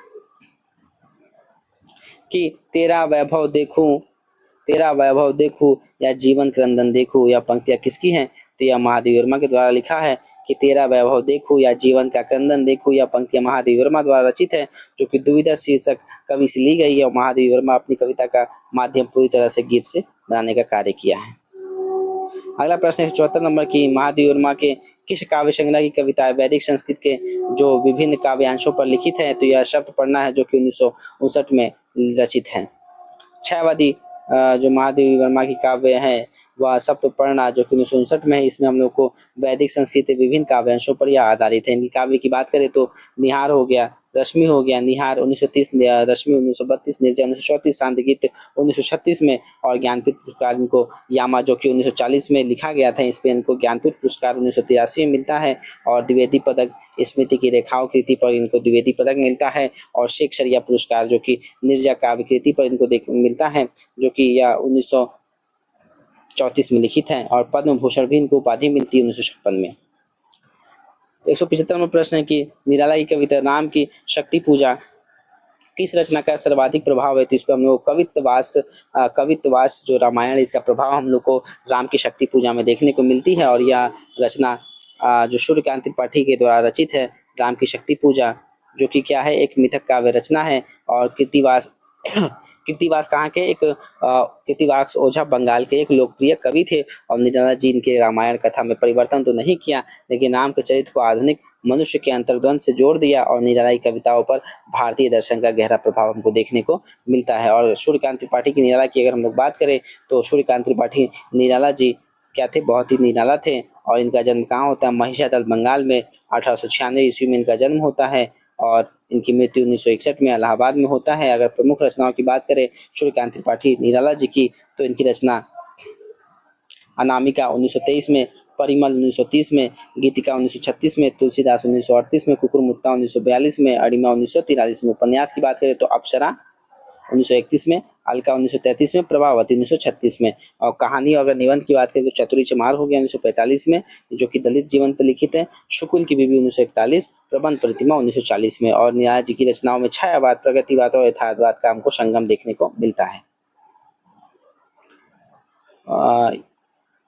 कि तेरा वैभव देखूं या जीवन क्रंदन देखूं, यह पंक्तियां किसकी हैं? तो यह महादेवी वर्मा के द्वारा लिखा है कि तेरा वैभव देखूं या जीवन का क्रंदन देखूं, यह पंक्तियां महादेवी वर्मा द्वारा रचित है जो कि दुविधा शीर्षक कवि से ली गई है। और महादेवी वर्मा अपनी कविता का माध्यम पूरी तरह से गीत से बनाने का कार्य किया है। अगला प्रश्न 174 नंबर की महादेवी वर्मा के किस काव्य संग्रह की कविता वैदिक संस्कृत के जो विभिन्न काव्यांशों पर लिखित है? तो यह शब्द पढ़ना है जो कि 1959 में रचित है। छायावादी जो महादेवी वर्मा की काव्य है वह सप्त पढ़ना जो कि 1959 में है। इसमें हम लोग को वैदिक संस्कृत के विभिन्न काव्यांशों पर यह आधारित है। इनकी काव्य की बात करें तो निहार हो गया, रश्मि हो गया, निहार 1930, रश्मि 1932, निर्जय 1934, शांति गीत 1936 में और ज्ञानपीठ पुरस्कार इनको यामा जो कि 1940 में लिखा गया था, इस पे इनको ज्ञानपीठ पुरस्कार 1983 में मिलता है। और द्विवेदी पदक स्मृति की रेखाओं कृति पर इनको द्विवेदी पदक मिलता है। और शेख शरिया पुरस्कार जो कि निर्जा काव्य कृति पर इनको मिलता है जो कि यह 1934 में लिखित है। और पद्म भूषण भी इनको उपाधि मिलती है 1956 में। 175 नंबर प्रश्न है कि निराला की कविता राम की शक्ति पूजा किस रचना का सर्वाधिक प्रभाव है? तो इस पर हम लोग कवित्वास जो रामायण, इसका प्रभाव हम लोग को राम की शक्ति पूजा में देखने को मिलती है। और यह रचना जो सूर्यकांत त्रिपाठी के द्वारा रचित है, राम की शक्ति पूजा, जो कि क्या है, एक मिथक काव्य रचना है। और कृतिवास कहाँ के? कृतिवास ओझा बंगाल के एक लोकप्रिय कवि थे। और निराला जी इनके रामायण कथा में परिवर्तन तो नहीं किया, लेकिन राम के चरित्र को आधुनिक मनुष्य के अंतर्द्वंद से जोड़ दिया। और निराला की कविताओं पर भारतीय दर्शन का गहरा प्रभाव हमको देखने को मिलता है। और सूर्यकांत त्रिपाठी की निराला की अगर हम लोग बात करें तो सूर्यकांत त्रिपाठी निराला जी क्या थे? बहुत ही निराला थे और इनका जन्म कहाँ होता है? महिषादल बंगाल में 1896 ईस्वी में इनका जन्म होता है और इनकी मृत्यु 1961 में इलाहाबाद में होता है। अगर प्रमुख रचनाओं की बात करें सूर्यकांत त्रिपाठी निराला जी की, तो इनकी रचना अनामिका 1923 में, परिमल 1930 में, गीतिका 1936 में, तुलसीदास 1938 में, कुकुरमुत्ता 1942 में, अरिमा 1943 में। उपन्यास की बात करें तो अप्सरा 1931 में, अलका 1933 में, प्रभावती 1936 में। और कहानी और अगर निबंध की बात करें तो चतुरी चमार हो गया 1945 में, जो कि दलित जीवन पर लिखित है। शुकुल की बीबी 1941, प्रबंध प्रतिमा 1940 में। और निराला जी की रचनाओं में छायावाद, प्रगतिवाद और यथार्थवाद का हमको संगम देखने को मिलता है।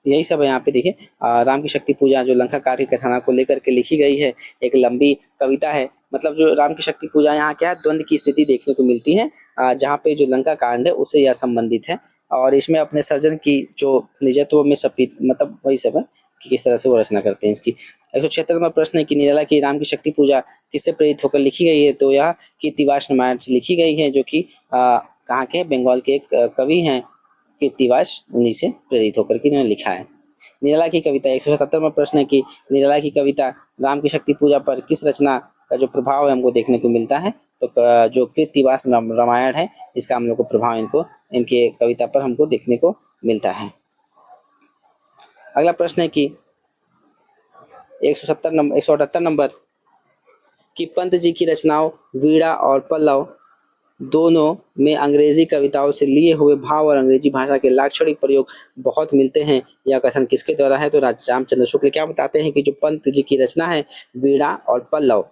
यही सब है यहाँ पे देखिए। राम की शक्ति पूजा जो लंका कांड की कथानक को लेकर के लिखी गई है, एक लंबी कविता है। मतलब जो राम की शक्ति पूजा यहाँ क्या है, द्वंद्व की स्थिति देखने को मिलती है, जहाँ पे जो लंका कांड है उससे यह संबंधित है। और इसमें अपने सर्जन की जो निजत्व में सपित मतलब वही सब है कि किस तरह से वो रचना करते हैं इसकी। 176 नंबर प्रश्न है कि निराला की राम की शक्ति पूजा किससे प्रेरित होकर लिखी गई है? तो यह कीर्तिवास रामायण से लिखी गई है, जो कि कहाँ के बंगाल के एक कवि हैं कीर्तिवास, उन्हीं से प्रेरित होकर के इन्होंने लिखा है। निराला की कविता 177 में प्रश्न है कि निराला की कविता राम की शक्ति पूजा पर किस रचना का जो प्रभाव है हमको देखने को मिलता है? तो जो कीर्तिवास रामायण है इसका हम लोग को प्रभाव इनको इनके कविता पर हमको देखने को मिलता है। अगला प्रश्न है कि 178 नंबर कि पंत जी की रचनाओं वीणा और पल्लव दोनों में अंग्रेजी कविताओं से लिए हुए भाव और अंग्रेजी भाषा के लाक्षणिक प्रयोग बहुत मिलते हैं। यह कथन किसके द्वारा है? तो रामचंद्र शुक्ल क्या बताते हैं कि जो पंत जी की रचना है वीणा और पल्लव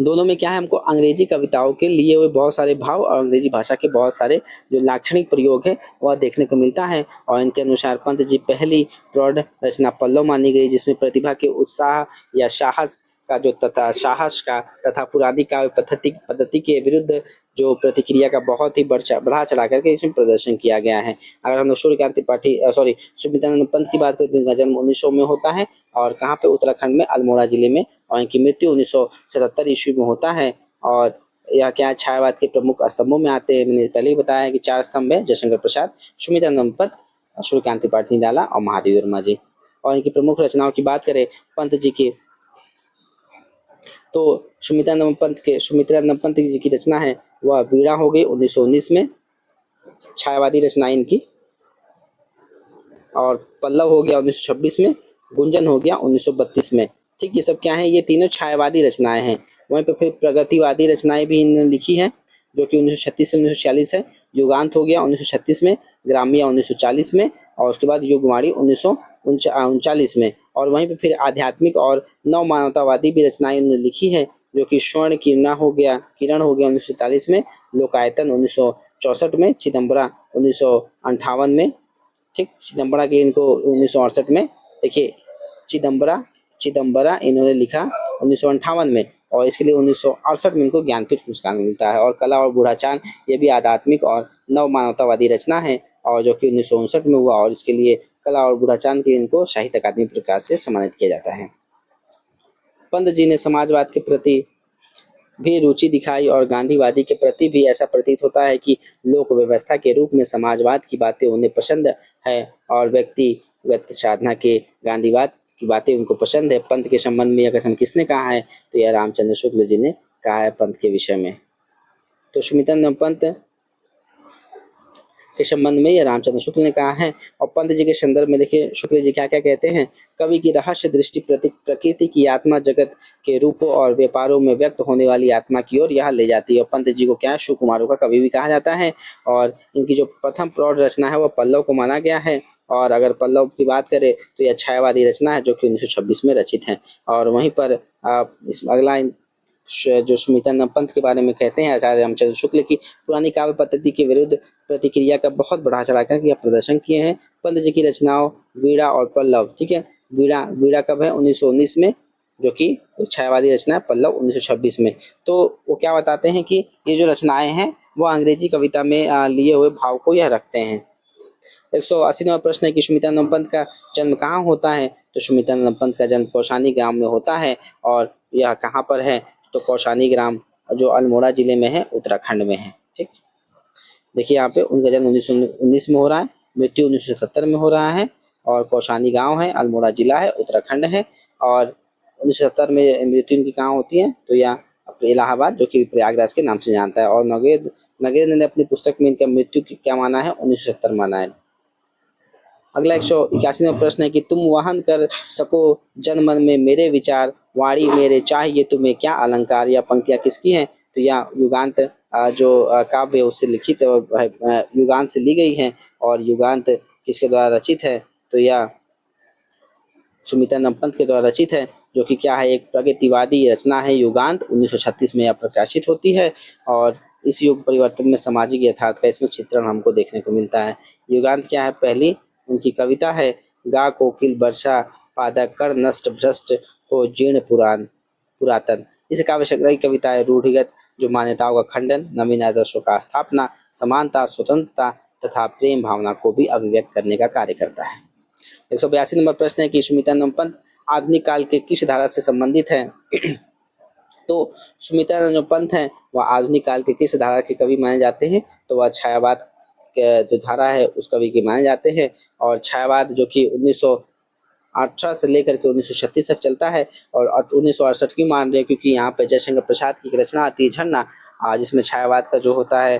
दोनों में क्या है, हमको अंग्रेजी कविताओं के लिए हुए बहुत सारे भाव और अंग्रेजी भाषा के बहुत सारे जो लाक्षणिक प्रयोग है वह देखने को मिलता है। और इनके अनुसार पंत जी पहली प्रौढ़ रचना पल्लव मानी गई, जिसमें प्रतिभा के उत्साह या साहस का जो तथा पुरानी काव्य पद्धति के विरुद्ध जो प्रतिक्रिया का बहुत ही बढ़ा चढ़ा करके इसमें प्रदर्शन किया गया है। अगर हम लोग सूर्यकांत त्रिपाठी सुमित्रानंद पंत की बात करें तो इनका जन्म 1900 में होता है और कहाँ पे? उत्तराखंड में अल्मोड़ा जिले में। और इनकी मृत्यु 1977 ईस्वी में होता है। और यह क्या छायावाद के प्रमुख स्तंभों में आते हैं? मैंने पहले ही बताया है कि 4 स्तंभ है, जयशंकर प्रसाद, सुमित्रानंद पंत, सूर्यकांत त्रिपाठी निराला और महादेव वर्मा जी। और इनकी प्रमुख रचनाओं की बात करें पंत जी की, तो सुमित्रानंद पंत जी की रचना है वह वीणा हो गई 1919 में, छायावादी रचना इनकी। और पल्लव हो गया 1926 में, गुंजन हो गया 1932 में। ठीक, ये सब क्या है? ये तीनों छायावादी रचनाएं हैं। वहीं पे फिर प्रगतिवादी रचनाएं भी इन्होंने लिखी है, जो कि 1936 से 1946 है। युगांत हो गया 1936 में, ग्राम्य 1940 में और उसके बाद युगवाणी 1939 में। और वहीं पे फिर आध्यात्मिक और नव मानवतावादी भी रचनाएं इन्होंने लिखी है, जो कि स्वर्ण किरण हो गया 1947 में, लोकायतन 1964 में, चिदम्बरा 1958 में। ठीक, चिदम्बरा के लिए इनको 1968 में, देखिए चिदम्बरा इन्होंने लिखा 1958 में और इसके लिए 1968 में इनको ज्ञानपीठ पुरस्कार मिलता है। और कला और बूढ़ा चांद ये भी आध्यात्मिक और नव मानवतावादी रचना है और जो कि 1959 में हुआ और इसके लिए कला और बूढ़ा चांद के लिए इनको साहित्य अकादमी पुरस्कार से सम्मानित किया जाता है। पंत जी ने समाजवाद के प्रति भी रुचि दिखाई और गांधीवादी के प्रति भी ऐसा प्रतीत होता है कि लोक व्यवस्था के रूप में समाजवाद की बातें उन्हें पसंद है और व्यक्तिगत साधना के गांधीवाद की बातें उनको पसंद है। पंत के संबंध में यह कथन किसने कहा है? तो यह रामचंद्र शुक्ल जी ने कहा है पंत के विषय में। तो सुमित्रानंद पंत के संबंध में यह रामचंद्र शुक्ल ने कहा है। और पंत जी के संदर्भ में देखिए शुक्ल जी क्या क्या कहते हैं। कवि की रहस्य दृष्टि प्रकृति की आत्मा जगत के रूपों और व्यापारों में व्यक्त होने वाली आत्मा की ओर यह ले जाती है। और पंत जी को क्या शिव कुमारों का कवि भी कहा जाता है। और इनकी जो प्रथम प्रौढ़ रचना है वह पल्लव को माना गया है। और अगर पल्लव की बात करें तो यह छायावादी रचना है, जो कि 1926 में रचित है। और वहीं पर इस अगला जो सुमित्रानंद पंत के बारे में कहते हैं आचार्य रामचंद्र शुक्ल की पुरानी काव्य पद्धति के विरुद्ध प्रतिक्रिया का बहुत बढ़ा चढ़ाकर यह प्रदर्शन किए हैं। पंत जी की रचनाओं वीणा और पल्लव, ठीक है, वीणा कब है? 1919 में, जो कि छायावादी रचना है। पल्लव 1926 में। तो वो क्या बताते हैं कि ये जो रचनाएं हैं वो अंग्रेजी कविता में लिए हुए भाव को यह रखते हैं। 180वां प्रश्न है कि सुमित्रानंद पंत का जन्म कहाँ होता है? तो सुमित्रानंद पंत का जन्म कौशानी ग्राम में होता है। और यह कहाँ पर है? तो कौशानी ग्राम जो अल्मोड़ा जिले में है, उत्तराखंड में है। ठीक, देखिए यहाँ पे उनका जन्म 1919 में हो रहा है, मृत्यु 1970 में हो रहा है। और कौशानी गांव है, अल्मोड़ा जिला है, उत्तराखंड है। और 1970 में मृत्यु इनकी कहाँ होती है, तो यह अपने इलाहाबाद, जो कि प्रयागराज के नाम से जानता है। और नगेंद्र ने अपनी पुस्तक में इनका मृत्यु क्या माना है, 1970 माना है। अगला 181वां प्रश्न है कि तुम वहन कर सको जन मन में मेरे विचार, वाणी मेरे चाहिए तुम्हें क्या अलंकार। यह पंक्तियां किसकी हैं, तो यह युगांत जो काव्य है उससे लिखित युगांत से ली गई हैं। और युगांत किसके द्वारा रचित है, तो यह सुमिता नमपंत के द्वारा रचित है, जो कि क्या है, एक प्रगतिवादी रचना है। युगांत 1936 में यह प्रकाशित होती है। और इस युग परिवर्तन में सामाजिक यथार्थ का इसमें चित्रण हमको देखने को मिलता है। युगांत क्या है, पहली उनकी कविता है, गा कोकिल वर्षा पादक कर नष्ट भ्रष्ट हो जीर्ण पुरातन। इस काव्य संग्रह की कविता है रूढ़िगत जो मान्यताओं का खंडन, नवीन आदर्शों का स्थापना, समानता, स्वतंत्रता तथा प्रेम भावना को भी अभिव्यक्त करने का कार्य करता है। 182 नंबर प्रश्न है कि सुमिता नमपंत आधुनिक काल के किस धारा से संबंधित है। तो सुमिता जो पंत हैं वह आधुनिक काल के किस धारा के कवि माने जाते हैं, तो वह छायावाद के जो धारा है उस कवि के माने जाते हैं। और छायावाद जो कि 1918 से लेकर के 1936 तक चलता है। और 1968 क्यों मान रहे हैं, क्योंकि यहाँ पे जयशंकर प्रसाद की एक रचना आती है झरना, जिसमें छायावाद का जो होता है,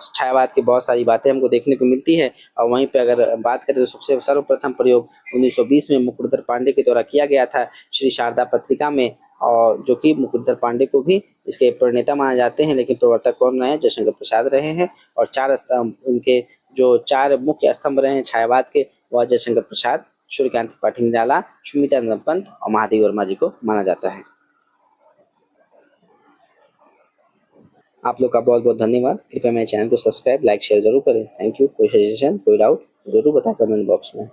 छायावाद की बहुत सारी बातें हमको देखने को मिलती है। और वहीं पे अगर बात करें तो सबसे सर्वप्रथम प्रयोग 1920 में मुकुटधर पांडे के द्वारा किया गया था श्री शारदा पत्रिका में। और जो कि मुकुटधर पांडे को भी इसके प्रणेता माने जाते हैं, लेकिन प्रवर्तक कौन रहे हैं, जयशंकर प्रसाद रहे हैं। और चार स्तंभ उनके जो चार मुख्य स्तंभ रहे हैं छायावाद के, वह जयशंकर प्रसाद, सूर्यकांत त्रिपाठी निराला, सुमिता पंत और महादेव वर्मा जी को माना जाता है। आप लोग का बहुत बहुत धन्यवाद। कृपया मेरे चैनल को सब्सक्राइब, लाइक, शेयर जरूर करें। Thank you. कोई सजेशन, कोई डाउट जरूर बताएं कमेंट बॉक्स में।